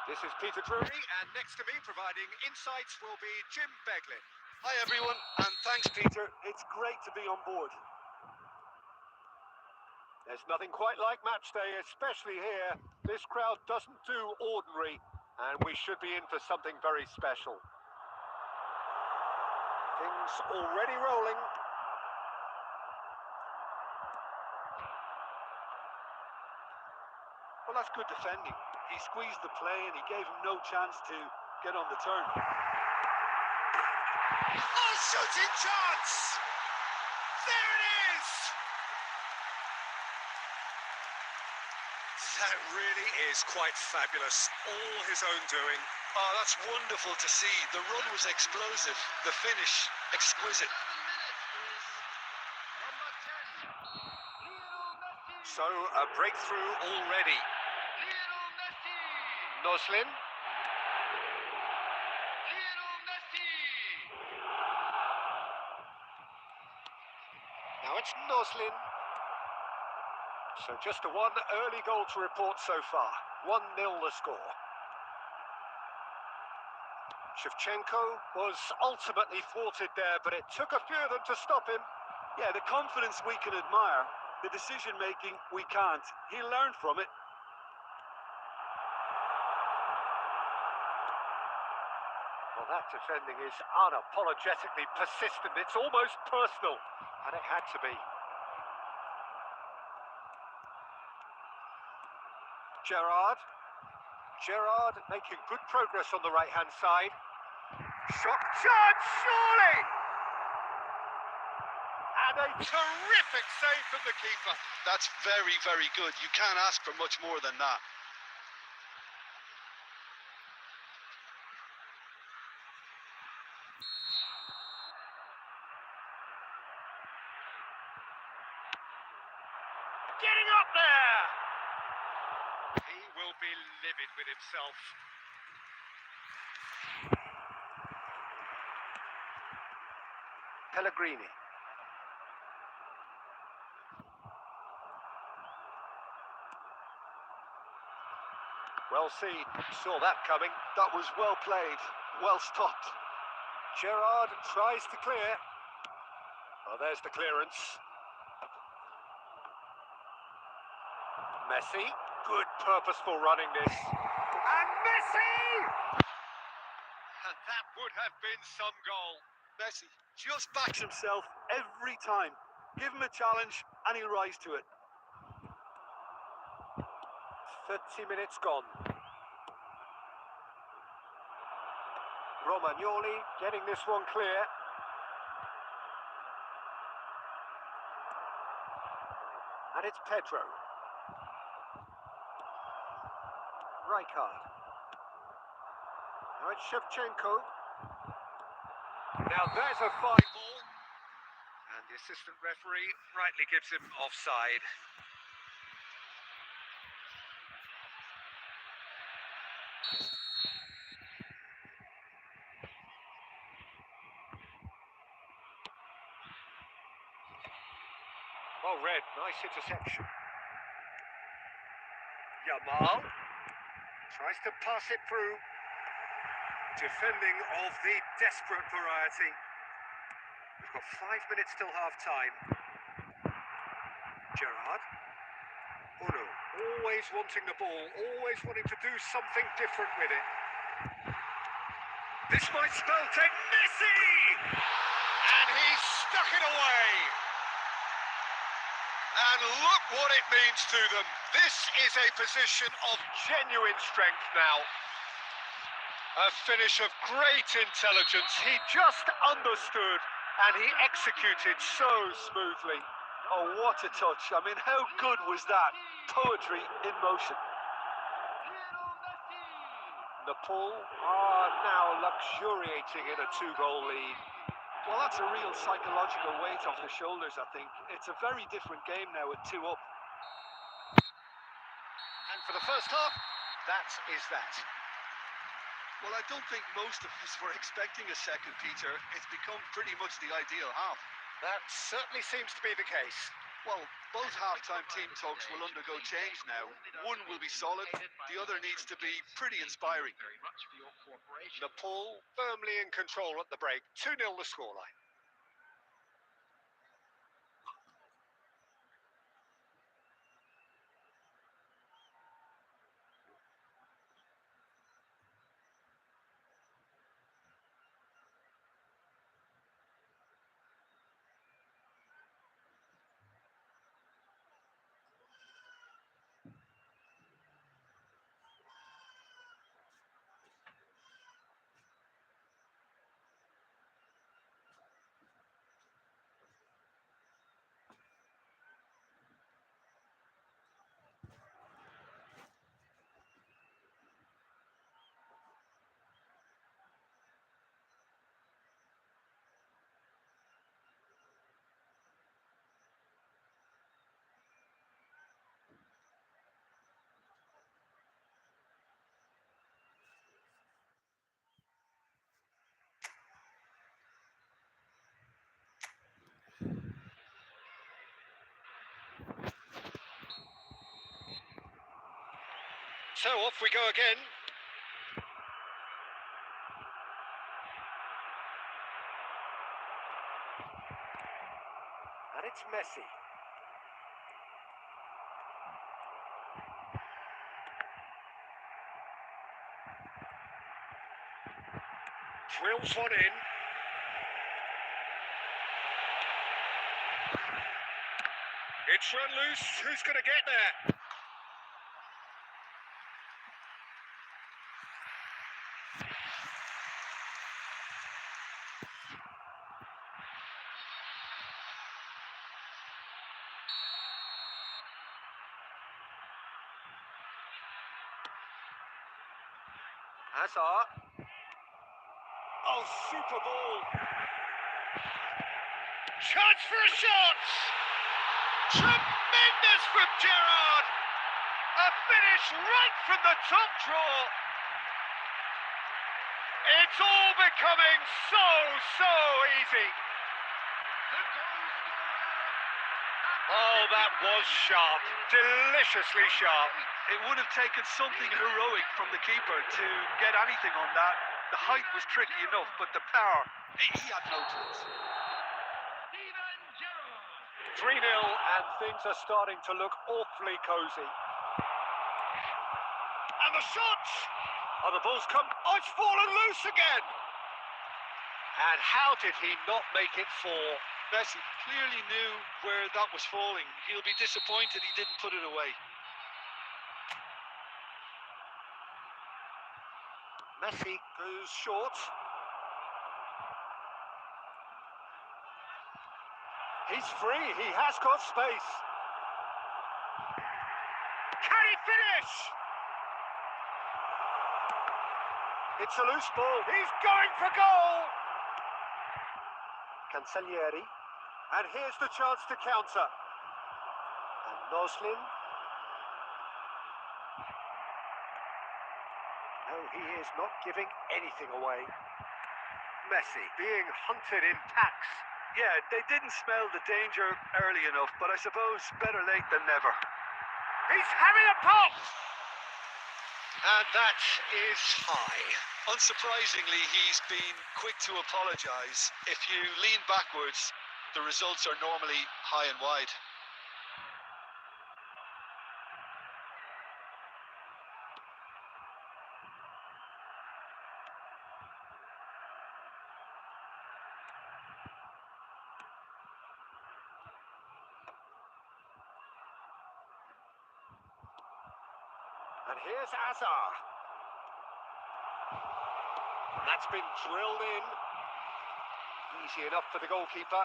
This is Peter Drury, and next to me providing insights will be Jim Beglin. Hi everyone, and thanks Peter, it's great to be on board. There's nothing quite like match day, especially here. This crowd doesn't do ordinary, and we should be in for something very special. Things already rolling. Well, that's good defending. He squeezed the play and he gave him no chance to get on the turn. Oh, shooting chance! There it is! That really is quite fabulous. All his own doing. Oh, that's wonderful to see. The run was explosive, the finish exquisite. So, a breakthrough already. Noslin. Now it's Noslin. So just a one early goal to report so far. 1-0 the score. Shevchenko was ultimately thwarted there, but it took a few of them to stop him. Yeah, the confidence we can admire, the decision-making we can't. He learned from it. Well, that defending is unapologetically persistent. It's almost personal, and it had to be. Gerrard making good progress on the right-hand side. Shot chance, surely! And a terrific save from the keeper. That's very, very good. You can't ask for much more than that. Getting up there! He will be livid with himself. Pellegrini. Well seen, saw that coming. That was well played, well stopped. Gerrard tries to clear. Oh, there's the clearance. Messi, good purposeful running this. And Messi! And that would have been some goal. Messi just backs himself every time. Give him a challenge and he'll rise to it. 30 minutes gone. Romagnoli getting this one clear. And it's Pedro. Rijkaard. Now it's Shevchenko. Now there's a fine ball. And the assistant referee rightly gives him offside. Well read, nice interception. Yamal tries to pass it through. Defending of the desperate variety. We've got 5 minutes till half time. Gerrard. Uno, always wanting the ball, always wanting to do something different with it. This might spell take Messi! And he stuck it away. And look what it means to them. This is a position of genuine strength now. A finish of great intelligence. He just understood and he executed so smoothly. Oh, what a touch. I mean, how good was that? Poetry in motion. Nepal are now luxuriating in a 2-goal lead. Well, that's a real psychological weight off the shoulders, I think. It's a very different game now with 2 up. And for the first half, that is that. Well, I don't think most of us were expecting a second, Peter. It's become pretty much the ideal half. That certainly seems to be the case. Well, both half-time team talks will undergo change now. One will be solid, the other needs to be pretty inspiring. Nepal firmly in control at the break. 2-0 the scoreline. So off we go again. And it's Messi. Drills one in. It's run loose. Who's going to get there? Hazard. Oh, super ball. Chance for a shot. Tremendous from Gerrard. A finish right from the top draw. It's all becoming so easy. Oh, that was sharp. Deliciously sharp. It would have taken something heroic from the keeper to get anything on that. The height was tricky enough, but the power, he had no chance. 3-0 and things are starting to look awfully cosy. And the shots! Oh, the ball's come. Oh, it's fallen loose again! And how did he not make it fall? Messi clearly knew where that was falling. He'll be disappointed he didn't put it away. Messi goes short. He's free, he has got space. Can he finish? It's a loose ball. He's going for goal. Cancellieri. And here's the chance to counter. And Noslin. No, he is not giving anything away. Messi being hunted in packs. Yeah, they didn't smell the danger early enough, but I suppose better late than never. He's having a pop! And that is high. Unsurprisingly, he's been quick to apologise. If you lean backwards, the results are normally high and wide. And here's Azar. That's been drilled in. Easy enough for the goalkeeper.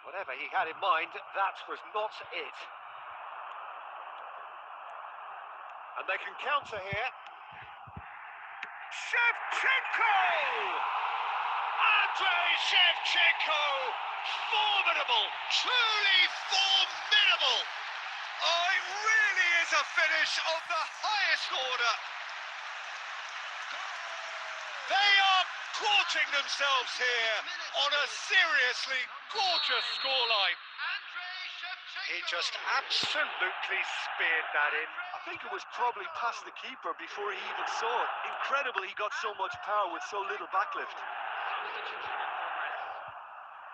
Whatever he had in mind, that was not it. And they can counter here. Shevchenko! Andrei Shevchenko! Formidable! Truly formidable! Oh, it really is a finish of the highest order. They are gorging themselves here on a seriously gorgeous scoreline. He just absolutely speared that in. I think it was probably past the keeper before he even saw it. Incredible he got so much power with so little backlift.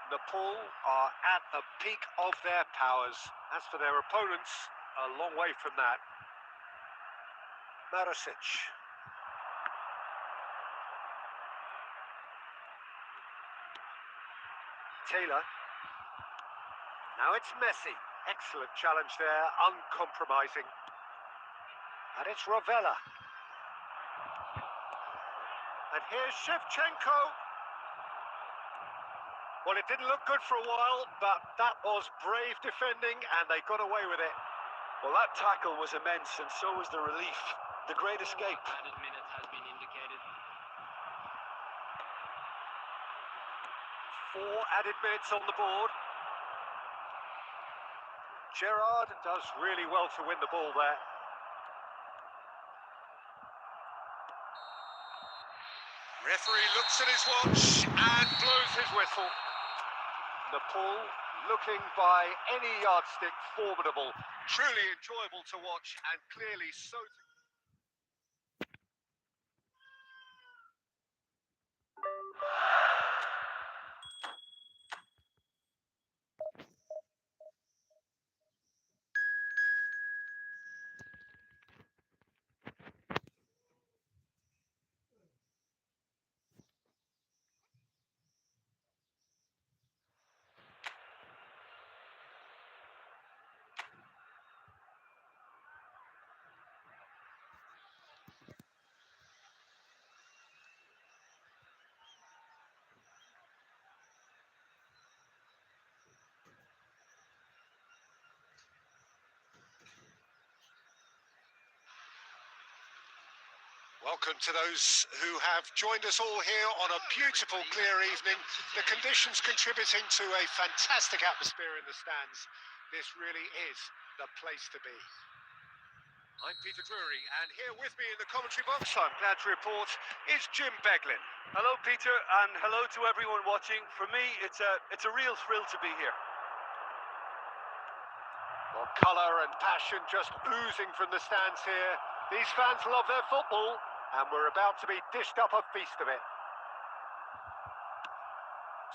Nepal are at the peak of their powers. As for their opponents, a long way from that. Marasic. Taylor. Now it's Messi. Excellent challenge there, uncompromising. And it's Rovella. And here's Shevchenko. Well, it didn't look good for a while, but that was brave defending, and they got away with it. Well, that tackle was immense, and so was the relief. The great escape. Added minutes has been indicated. 4 added minutes on the board. Gerrard does really well to win the ball there. Referee looks at his watch and blows his whistle. Nepal, looking by any yardstick, formidable. Truly enjoyable to watch and clearly so... Welcome to those who have joined us all here on a beautiful, clear evening. The conditions contributing to a fantastic atmosphere in the stands. This really is the place to be. I'm Peter Drury, and here with me in the commentary box, I'm glad to report, is Jim Beglin. Hello, Peter, and hello to everyone watching. For me, it's a real thrill to be here. Well, colour and passion just oozing from the stands here. These fans love their football, and we're about to be dished up a feast of it.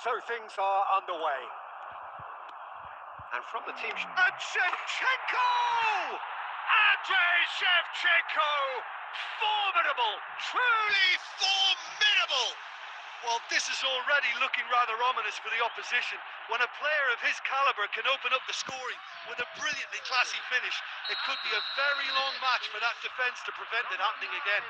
So things are underway. And from the team... And Shevchenko! Andrei Shevchenko! Formidable! Truly formidable! Well, this is already looking rather ominous for the opposition. When a player of his calibre can open up the scoring with a brilliantly classy finish, it could be a very long match for that defence to prevent it happening again.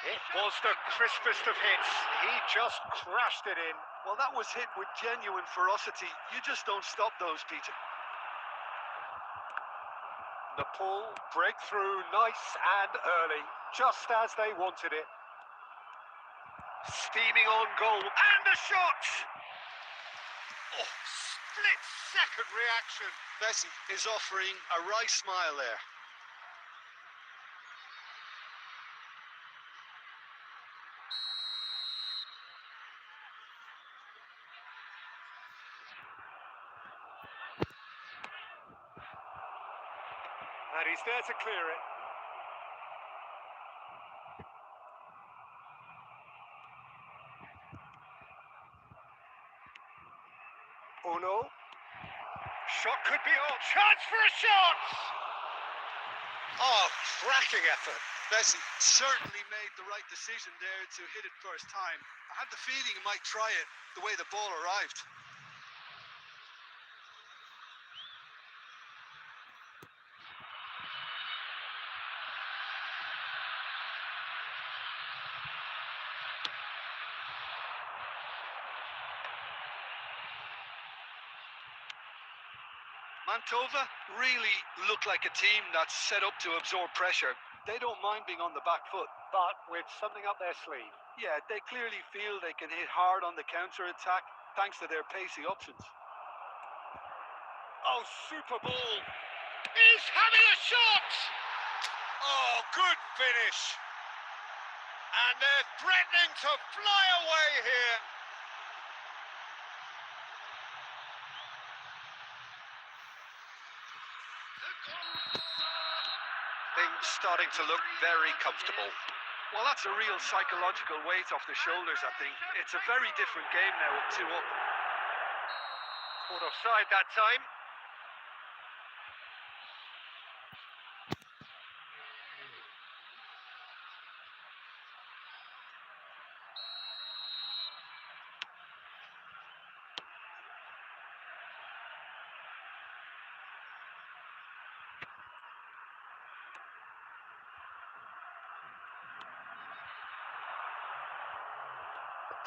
It was the crispest of hits. He just crashed it in. Well, that was hit with genuine ferocity. You just don't stop those, Peter. The pull, breakthrough, nice and early, just as they wanted it. Steaming on goal, and a shot! Oh, split-second reaction. Messi is offering a wry smile there. And he's there to clear it. Uno. Shot could be on. Chance for a shot! Oh, cracking effort. Messi certainly made the right decision there to hit it first time. I had the feeling he might try it the way the ball arrived. Mantova really look like a team that's set up to absorb pressure. They don't mind being on the back foot. But with something up their sleeve. Yeah, they clearly feel they can hit hard on the counter-attack thanks to their pacey options. Oh, super ball. He's having a shot! Oh, good finish. And they're threatening to fly away here. Things starting to look very comfortable. Well, that's a real psychological weight off the shoulders, I think. It's a very different game now with 2 up. Caught offside that time.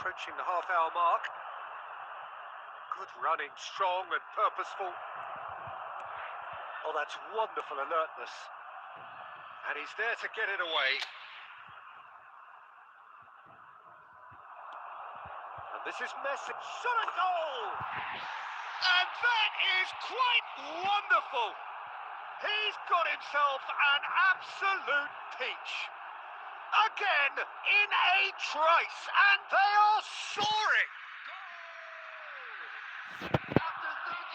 Approaching the half-hour mark. Good running, strong and purposeful. Oh, that's wonderful alertness. And he's there to get it away. And this is Messi. Shot a goal! And that is quite wonderful. He's got himself an absolute peach. Again, in a trice, and they are soaring.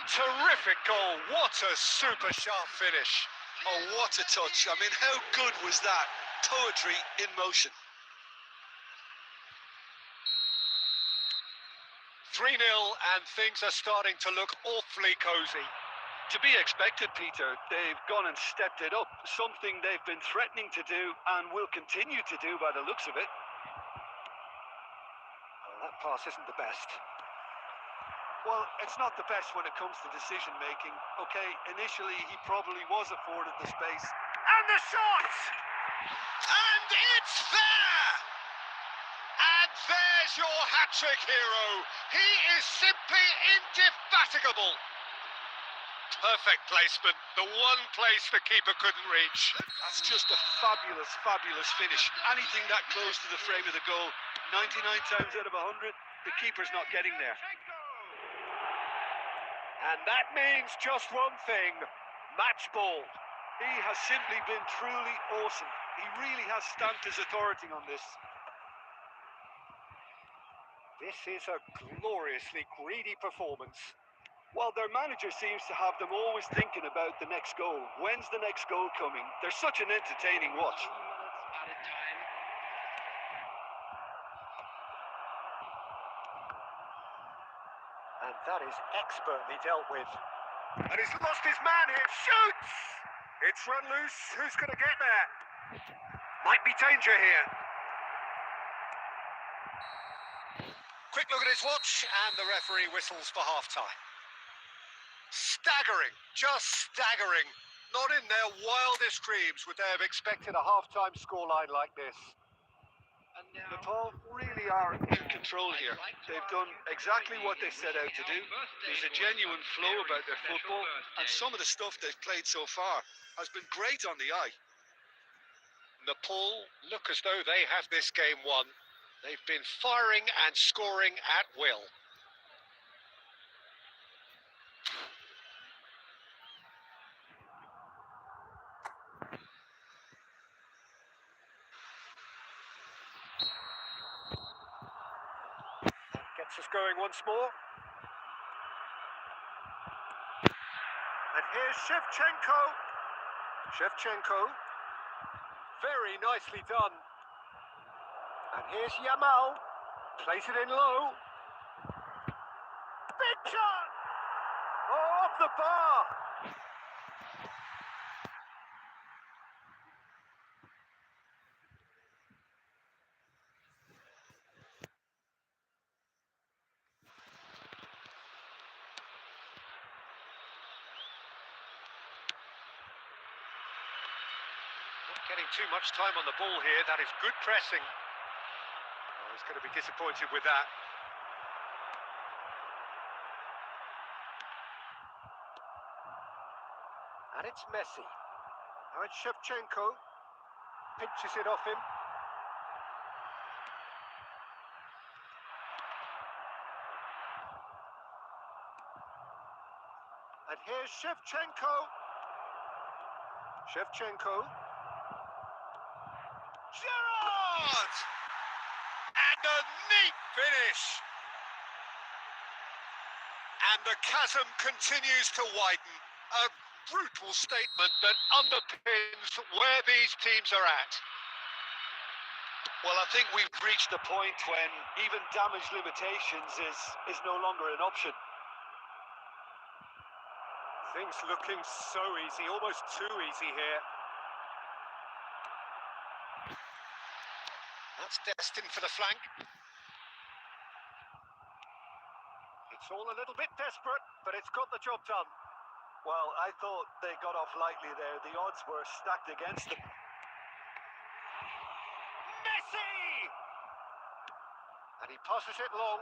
Terrific goal. What a super sharp finish. Oh, what a touch. I mean, how good was that? Poetry in motion. 3-0, and things are starting to look awfully cosy. To be expected, Peter. They've gone and stepped it up. Something they've been threatening to do and will continue to do by the looks of it. Well, that pass isn't the best. Well, it's not the best when it comes to decision making. Okay, initially he probably was afforded the space. And the shot! And it's there! And there's your hat-trick hero. He is simply indefatigable. Perfect placement, the one place the keeper couldn't reach. That's just a fabulous, fabulous finish. Anything that close to the frame of the goal, 99 times out of 100, the keeper's not getting there. And that means just one thing, match ball. He has simply been truly awesome. He really has stamped his authority on this. This is a gloriously greedy performance. Well, their manager seems to have them always thinking about the next goal. When's the next goal coming? They're such an entertaining watch. And that is expertly dealt with. And he's lost his man here. Shoots! It's run loose. Who's going to get there? Might be danger here. Quick look at his watch, and the referee whistles for half-time. Staggering, just staggering. Not in their wildest dreams would they have expected a half-time scoreline like this. Nepal really are in control here. They've done exactly what they set out to do. There's a genuine flow about their football, and some of the stuff they've played so far has been great on the eye. Nepal look as though they have this game won. They've been firing and scoring at will. Gets us going once more. And here's Shevchenko. Shevchenko. Very nicely done. And here's Yamal. Plays it in low. Big shot! Oh, off the bar! Not getting too much time on the ball here. That is good pressing. Oh, he's going to be disappointed with that. And it's Messi. Now it's Shevchenko. Pinches it off him. And here's Shevchenko. Shevchenko. Gerrard! And a neat finish. And the chasm continues to widen. A brutal statement that underpins where these teams are at. Well, I think we've reached the point when even damage limitations is no longer an option. Things looking so easy, almost too easy here. That's destined for the flank. It's all a little bit desperate, but it's got the job done. Well, I thought they got off lightly there. The odds were stacked against them. Messi! And he passes it long.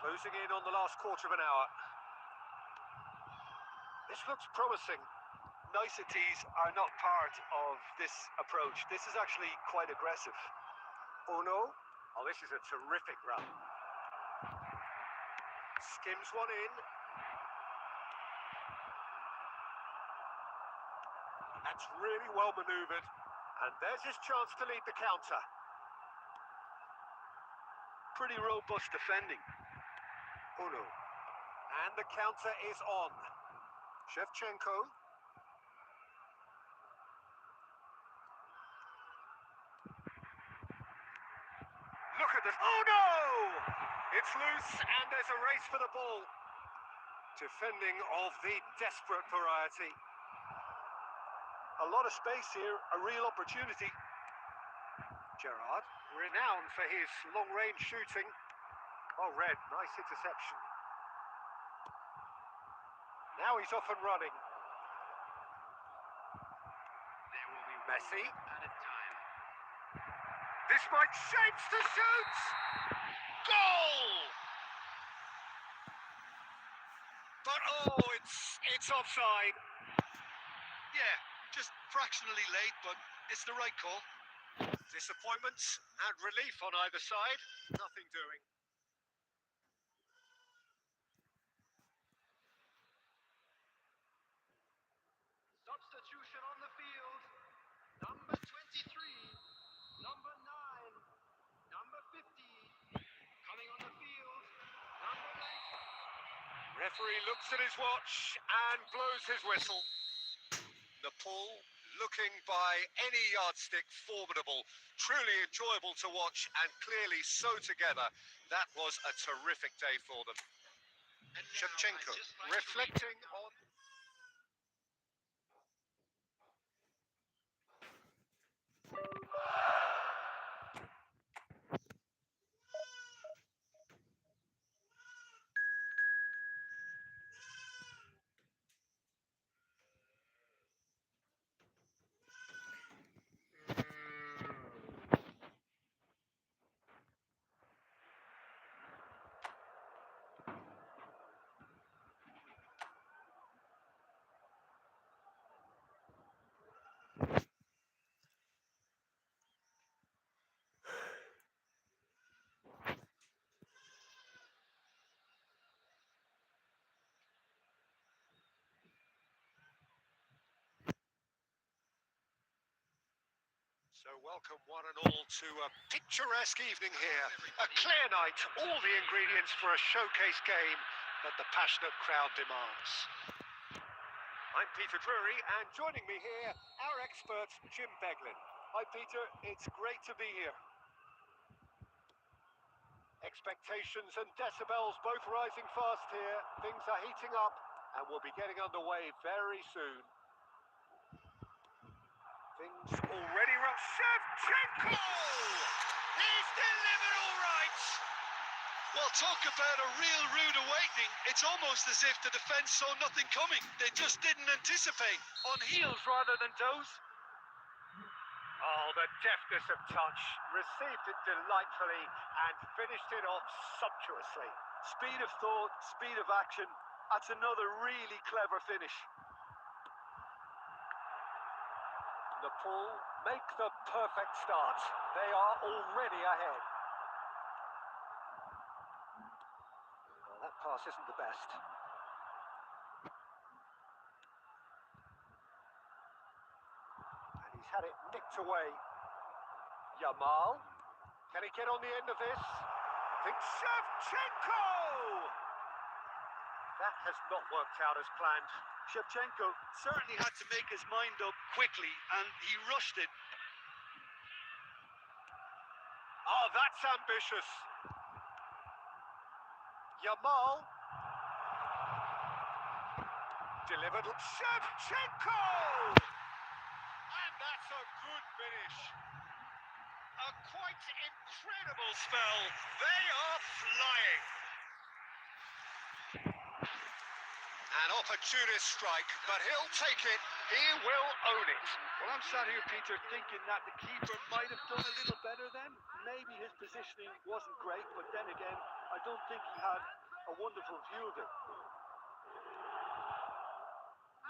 Closing in on the last quarter of an hour. This looks promising. Niceties are not part of this approach. This is actually quite aggressive. Uno. Oh, this is a terrific run. Skims one in. That's really well manoeuvred. And there's his chance to lead the counter. Pretty robust defending. Uno. And the counter is on. Shevchenko. Look at this. Oh no! It's loose and there's a race for the ball. Defending of the desperate variety. A lot of space here, a real opportunity. Gerrard, renowned for his long-range shooting. Oh, Red, nice interception. Now he's off and running. There will be Messi. added time. This might shapes to shoot! Goal! But oh, it's offside. Yeah, just fractionally late, but it's the right call. Disappointments and relief on either side. Nothing doing. Substitution on the field. Number 23, number 9, number 50. Coming on the field, number 8. Referee looks at his watch and blows his whistle. Nepal, looking by any yardstick, formidable. Truly enjoyable to watch and clearly so together. That was a terrific day for them. Shevchenko reflecting on. So welcome one and all to a picturesque evening here. A clear night, all the ingredients for a showcase game that the passionate crowd demands. I'm Peter Drury, and joining me here, our expert, Jim Beglin. Hi, Peter. It's great to be here. Expectations and decibels both rising fast here. Things are heating up, and we'll be getting underway very soon. Things already run. Shevchenko! He's delivered all right! Well, talk about a real rude awakening. It's almost as if the defence saw nothing coming. They just didn't anticipate. On heels rather than toes. Oh, the deftness of touch. Received it delightfully and finished it off sumptuously. Speed of thought, speed of action. That's another really clever finish. Nepal make the perfect start. They are already ahead. Well, that pass isn't the best. And he's had it nicked away. Yamal. Can he get on the end of this? I think Shevchenko! That has not worked out as planned. Shevchenko certainly had to make his mind up quickly, and he rushed it. Oh, that's ambitious. Yamal. Delivered. Shevchenko! And that's a good finish. A quite incredible spell. They are flying. An opportunist strike, but he'll take it. He will own it. Well, I'm sat here, Peter, thinking that the keeper might have done a little better then. Maybe his positioning wasn't great, but then again, I don't think he had a wonderful view of it.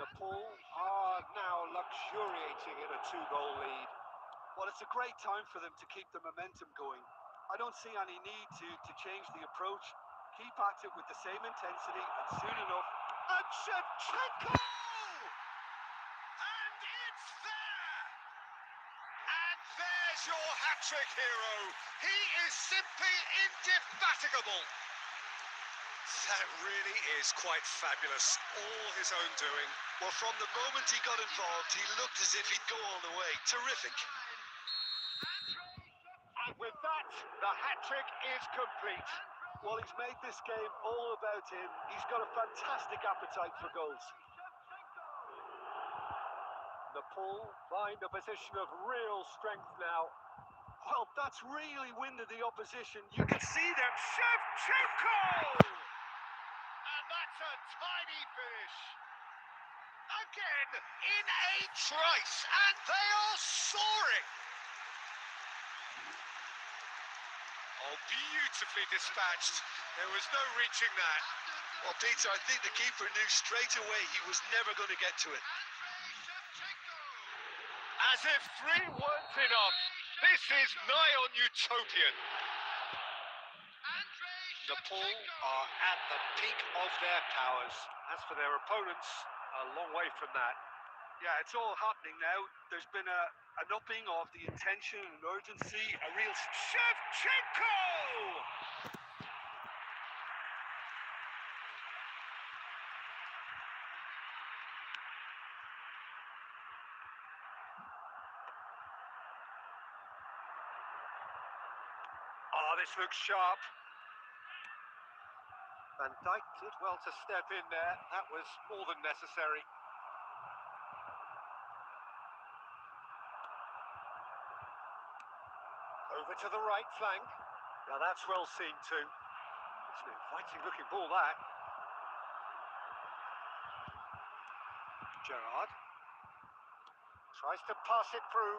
Nepal are now luxuriating in a 2-goal lead. Well, it's a great time for them to keep the momentum going. I don't see any need to change the approach. Keep at it with the same intensity, and soon enough. And Shevchenko! And it's there! And there's your hat-trick hero. He is simply indefatigable. That really is quite fabulous. All his own doing. Well, from the moment he got involved, he looked as if he'd go all the way. Terrific. And with that, the hat-trick is complete. Well, he's made this game all about him. He's got a fantastic appetite for goals. Nepal find a position of real strength now. Well, that's really winded the opposition. You can see them. Shevchenko! And that's a tiny finish. Again, in a trice, and they are soaring. Oh, beautifully dispatched. There was no reaching that. Well, Peter, I think the keeper knew straight away he was never going to get to it. As if 3 weren't enough. This is nigh on utopian. Nepal are at the peak of their powers. As for their opponents, a long way from that. Yeah, it's all happening now. There's been an upping of the intention and urgency, a real... Shevchenko! Oh, this looks sharp. Van Dijk did well to step in there. That was more than necessary. Over to the right flank. Now that's well seen too. It's an inviting looking ball, that. Gerrard tries to pass it through.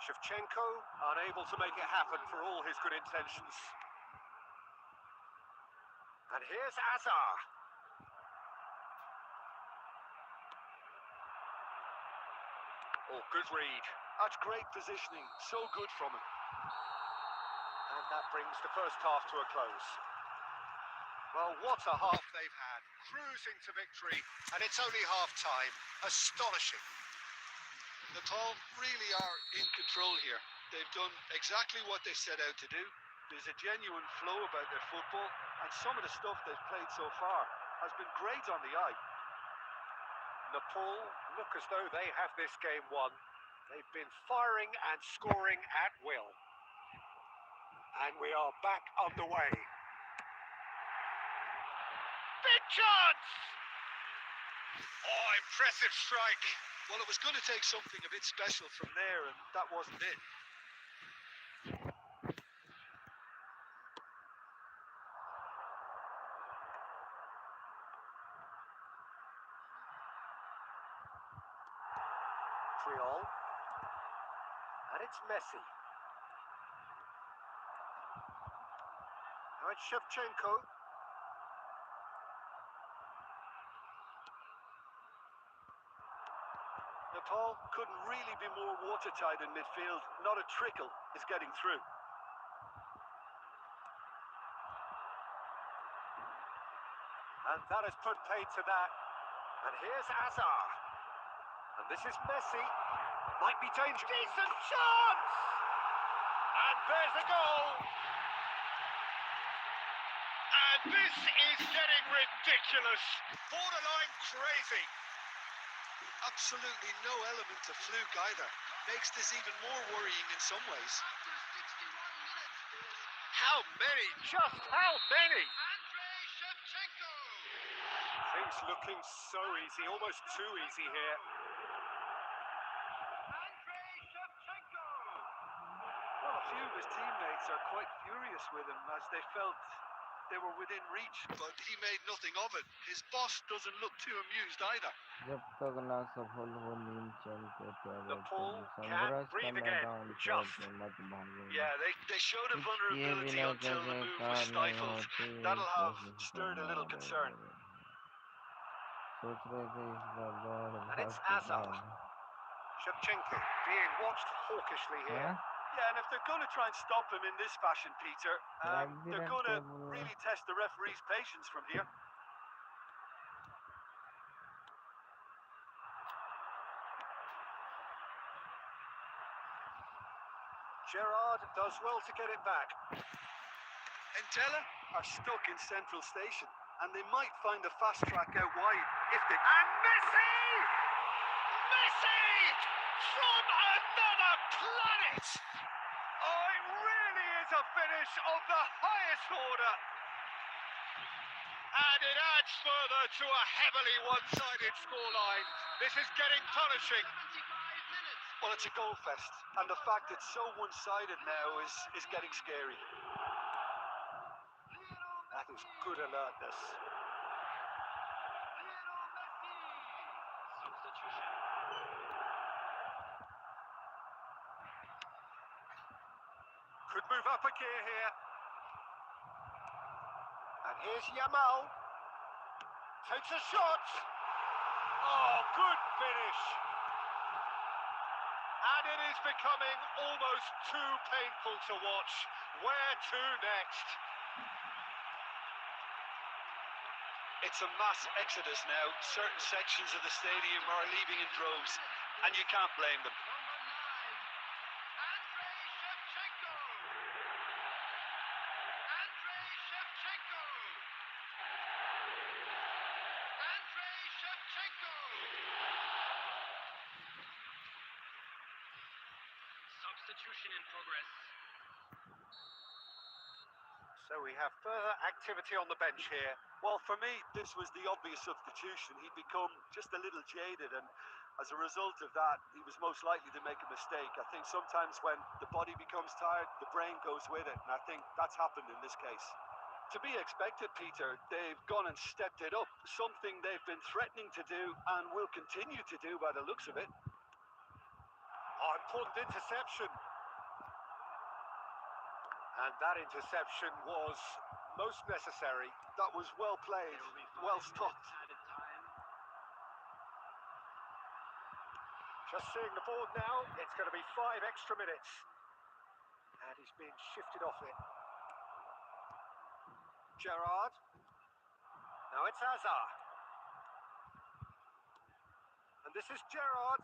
Shevchenko unable to make it happen for all his good intentions. And here's Azar. Oh, good read. That's great positioning. So good from him. And that brings the first half to a close. Well, what a half they've had. Cruising to victory, and it's only half-time. Astonishing. Nepal really are in control here. They've done exactly what they set out to do. There's a genuine flow about their football, and some of the stuff they've played so far has been great on the eye. Nepal look as though they have this game won. They've been firing and scoring at will. And we are back underway. Big chance! Oh, impressive strike. Well, it was going to take something a bit special from there, and that wasn't it. Triol. And it's Messi. Now it's Shevchenko. Nepal couldn't really be more watertight in midfield. Not a trickle is getting through. And that has put paid to that. And here's Azar. And this is Messi. Might be dangerous. Decent chance! And there's a goal. And this is getting ridiculous. Borderline crazy. Absolutely no element of fluke either. Makes this even more worrying in some ways. After 61 minutes, How many? Just how many? Andrei Shevchenko. Things looking so easy, almost too easy here. Andrei Shevchenko. Well, a few of his teammates are quite furious with him as they felt they were within reach. But he made nothing of it. His boss doesn't look too amused either. जब तक ना सफल हो नींद चैन को त्याग Nepal तुम can't संघर्ष का breathe again. मैदान छोड़ Just. के मत भागो Yeah, they showed a कुछ किए vulnerability बिना until the कैसे move was कार नहीं stifled. होती That'll have कोशिश stirred a करना little concern. सोच रहे थे इस बार दौड़ And it's भाग Azar. चुका Shevchenko being watched hawkishly है here. Yeah, and if they're going to try and stop him in this fashion, Peter, they're going to really test the referee's patience from here. Gerrard does well to get it back. Entella are stuck in Central Station, and they might find a fast track out wide if they... And Messi! Messi! From another planet! Oh, it really is a finish of the highest order. And it adds further to a heavily one-sided scoreline. This is getting punishing. 75 minutes. Well, it's a goal fest, and the fact it's so one-sided now is getting scary. That is good alertness. Lionel Messi. Substitution. Could move up a gear here. And here's Yamal. Takes a shot. Oh, good finish. And it is becoming almost too painful to watch. Where to next? It's a mass exodus now. Certain sections of the stadium are leaving in droves, and you can't blame them. Number 9. Andrei Shevchenko. Andrei Shevchenko. Andrei Shevchenko. Substitution in progress. So we have further activity on the bench here. Well, for me, this was the obvious substitution. He'd become just a little jaded, and as a result of that, he was most likely to make a mistake. I think sometimes when the body becomes tired, the brain goes with it, and I think that's happened in this case. To be expected, Peter, they've gone and stepped it up, something they've been threatening to do and will continue to do by the looks of it. Oh, important interception. And that interception was most necessary. That was well played, well stopped. Just seeing the board now, it's going to be 5 extra minutes. And he's being shifted off it. Gerrard. Now it's Hazard. And this is Gerrard.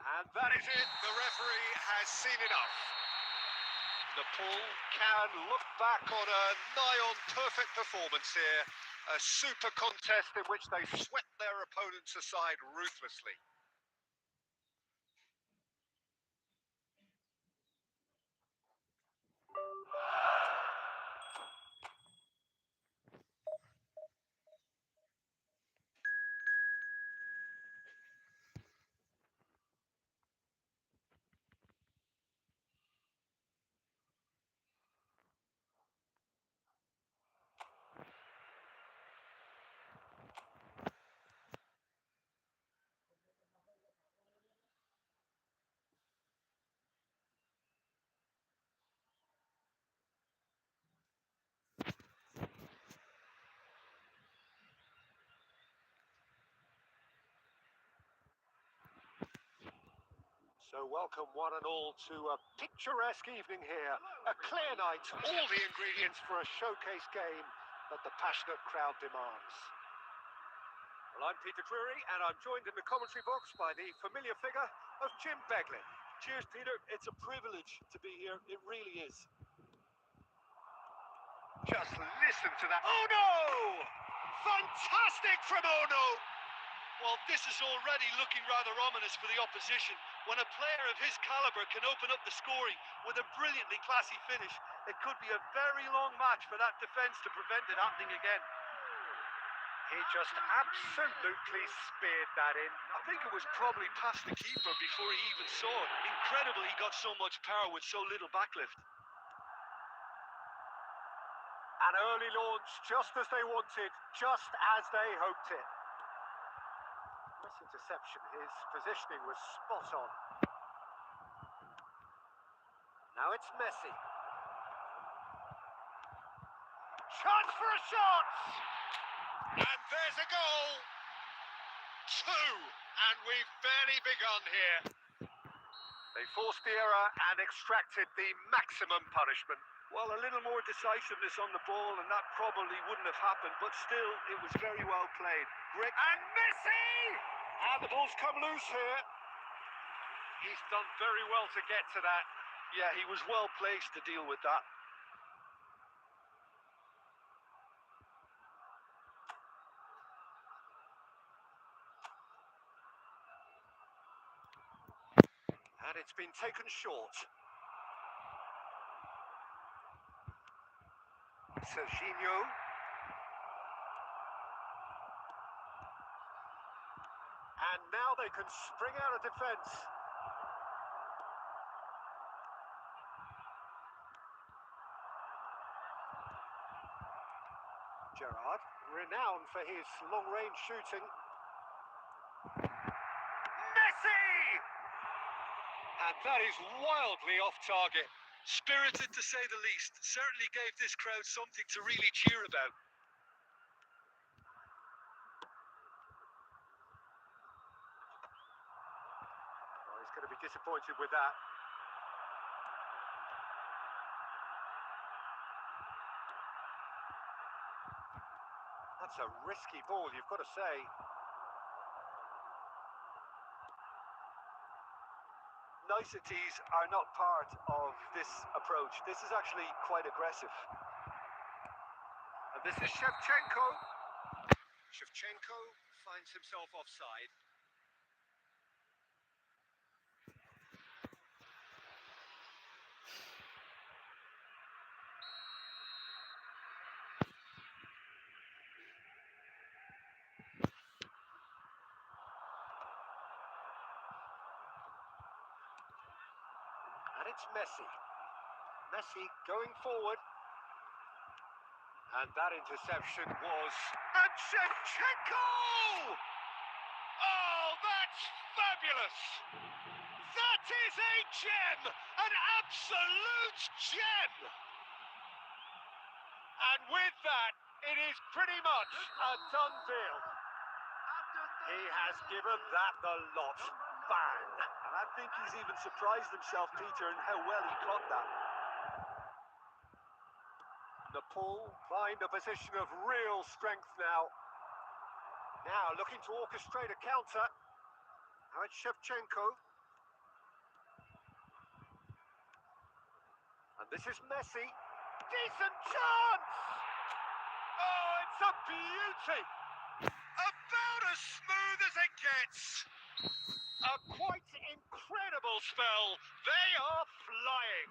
And that is it. The referee has seen enough. Nepal can look back on a nigh-on perfect performance here. A super contest in which they swept their opponents aside ruthlessly. So welcome one and all to a picturesque evening here. A clear night, all the ingredients for a showcase game that the passionate crowd demands. Well, I'm Peter Drury, and I'm joined in the commentary box by the familiar figure of Jim Beglin. Cheers, Peter. It's a privilege to be here. It really is. Just listen to that. Oh no! Fantastic from Ono! Well, this is already looking rather ominous for the opposition. When a player of his caliber can open up the scoring with a brilliantly classy finish, it could be a very long match for that defence to prevent it happening again. He just absolutely speared that in. I think it was probably past the keeper before he even saw it. Incredible he got so much power with so little backlift. An early launch, just as they wanted, just as they hoped it. Nice interception, his positioning was spot on. Now it's Messi. Chance for a shot! And there's a goal! 2, and we've barely begun here. They forced the error and extracted the maximum punishment. Well, a little more decisiveness on the ball and that probably wouldn't have happened, but still, it was very well played. Great. And Messi! And the ball's come loose here. He's done very well to get to that. Yeah, he was well placed to deal with that. And it's been taken short. Serginho. And now they can spring out of defence. Gerrard, renowned for his long-range shooting. Messi! And that is wildly off target. Spirited to say the least. Certainly gave this crowd something to really cheer about. Oh, he's going to be disappointed with that. That's a risky ball, you've got to say. Niceties are not part of this approach. This is actually quite aggressive. And this is Shevchenko. Shevchenko finds himself offside. And it's Messi. Messi going forward. And that interception was... And Shevchenko! Oh, that's fabulous! That is a gem! An absolute gem! And with that, it is pretty much a done deal. He has given that the lot. Bang! And I think he's even surprised himself, Peter, in how well he caught that. Nepal find a position of real strength now. Now looking to orchestrate a counter. Now it's Shevchenko. And this is Messi. Decent chance! Oh, it's a beauty! About as smooth as it gets. A quite incredible spell. They are flying.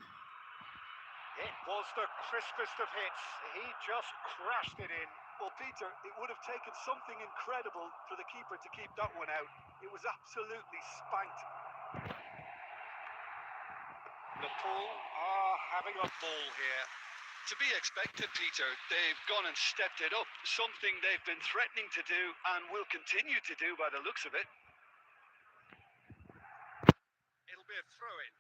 It was the crispest of hits. He just crashed it in. Well, Peter, it would have taken something incredible for the keeper to keep that one out. It was absolutely spanked. Nepal are having a ball here. To be expected, Peter. They've gone and stepped it up. Something they've been threatening to do and will continue to do by the looks of it. It'll be a throw-in.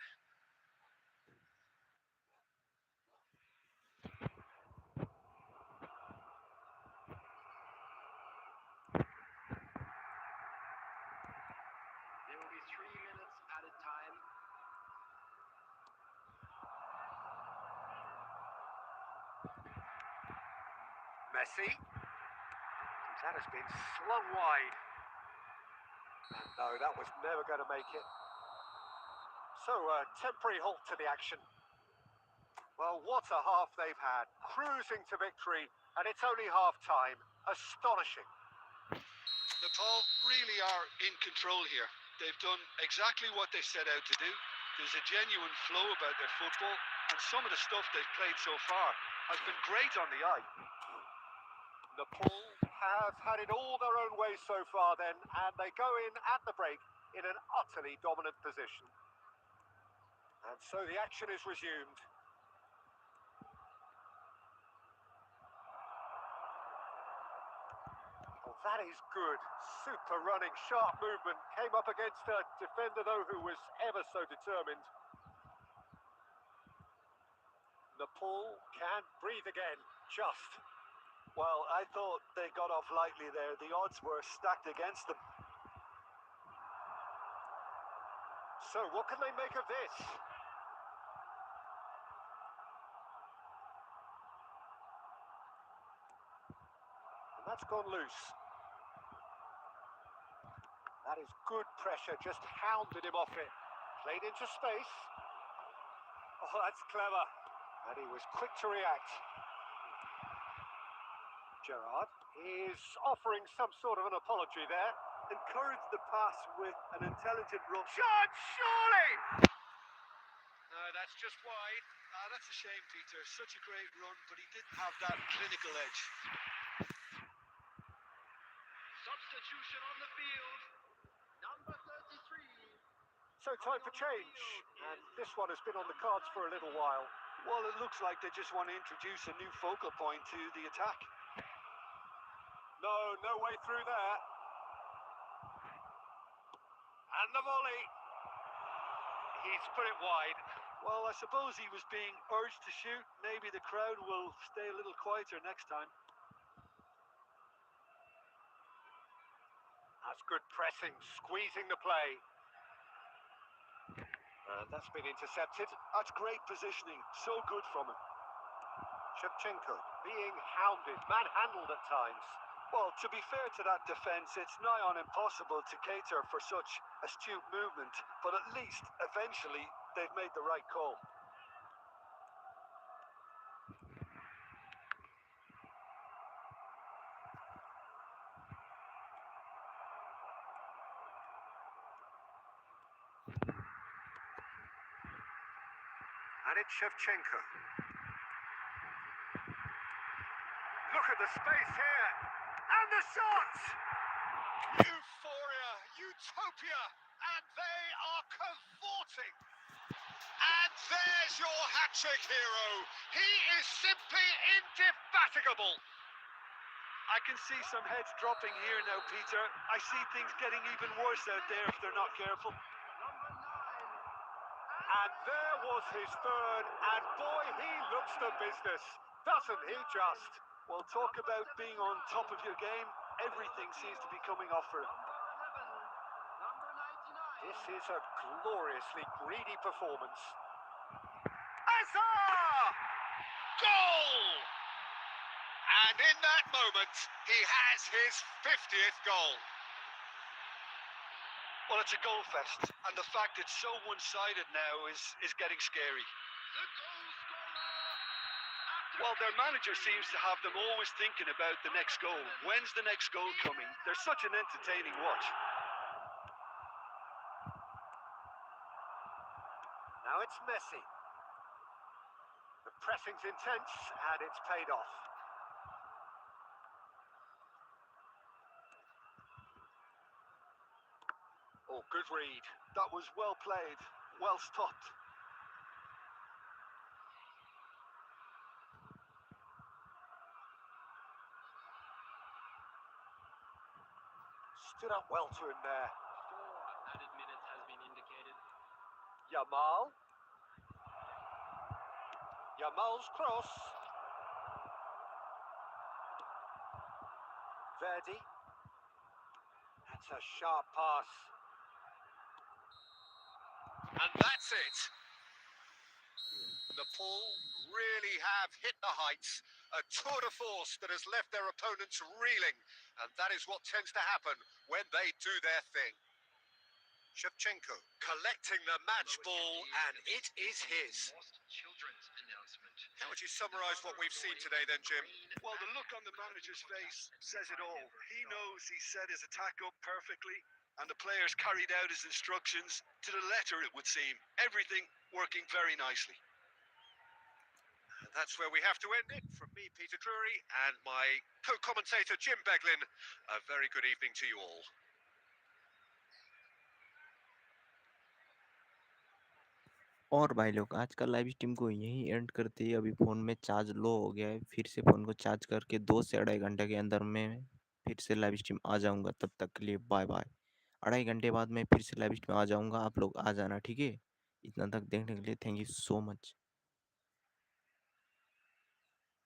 There will be 3 minutes added time. Messi. That has been slung wide. And no, that was never going to make it. So, temporary halt to the action. Well, what a half they've had. Cruising to victory, and it's only half-time. Astonishing. Nepal really are in control here. They've done exactly what they set out to do. There's a genuine flow about their football, and some of the stuff they've played so far has been great on the eye. Nepal have had it all their own way so far then, and they go in at the break in an utterly dominant position. And so the action is resumed. Oh, that is good. Super running, sharp movement. Came up against a defender, though, who was ever so determined. Nepal can breathe again, just. Well, I thought they got off lightly there. The odds were stacked against them. So what can they make of this? And that's gone loose. That is good pressure, just hounded him off it. Played into space. Oh, that's clever. And he was quick to react. Gerrard is offering some sort of an apology there. Encouraged the pass with an intelligent run. Shot, surely! No, that's just wide. That's a shame, Peter. Such a great run, but he didn't have that clinical edge. Substitution on the field. Number 33. So time for change. And this one has been on the cards for a little while. Well, it looks like they just want to introduce a new focal point to the attack. No way through there. And the volley. He's put it wide. Well, I suppose he was being urged to shoot. Maybe the crowd will stay a little quieter next time. That's good pressing, squeezing the play. And that's been intercepted. That's great positioning. So good from him. Shevchenko being hounded, manhandled at times. Well, to be fair to that defence, it's nigh on impossible to cater for such astute movement, but at least, eventually, they've made the right call. And it's Shevchenko. Look at the space here. And the shot! Euphoria, utopia, and they are cavorting. And your hat-trick hero. He is simply indefatigable. I can see some heads dropping here now, Peter. I see things getting even worse out there if they're not careful. And there was his third, and boy, he looks the business, doesn't he just? Well, talk about being on top of your game. Everything seems to be coming off for him. This is a gloriously greedy performance. Azar! Goal! And in that moment, he has his 50th goal. Well, it's a goal fest, and the fact it's so one-sided now is getting scary. The goal scorer. Well, their manager seems to have them always thinking about the next goal. When's the next goal coming? They're such an entertaining watch. Now it's Messi. The pressing's intense, and it's paid off. Oh, good read. That was well played, well stopped. Stood up well to him there. 4 added minutes has been indicated. Yamal. Yamal's cross. Verdi. That's a sharp pass. And that's it. Nepal really have hit the heights. A tour de force that has left their opponents reeling. And that is what tends to happen when they do their thing. Shevchenko collecting the match ball, and it is his. Children's announcement. How would you summarise what we've seen today then, Jim? Well, the look on the manager's face says it all. He knows he set his attack up perfectly, and the players carried out his instructions to the letter, it would seem. Everything working very nicely. And that's where we have to end it. From me, Peter Drury, and my co-commentator, Jim Beglin, a very good evening to you all. और भाई लोग आज का live stream को यहीं and करते ही अभी phone में चार्ज लो हो गया है। फिर से फ़ोन को चार्ज करके 2 से 2.5 घंटे के अंदर में फिर से लाइव स्ट्रीम आ जाऊँगा। तब तक के लिए बाय बाय। 2.5 घंटे बाद मैं फिर से लाइव स्ट्रीम आ जाऊँगा, आप लोग आ जाना, ठीक है? इतना तक देखने के लिए थैंक यू सो मच।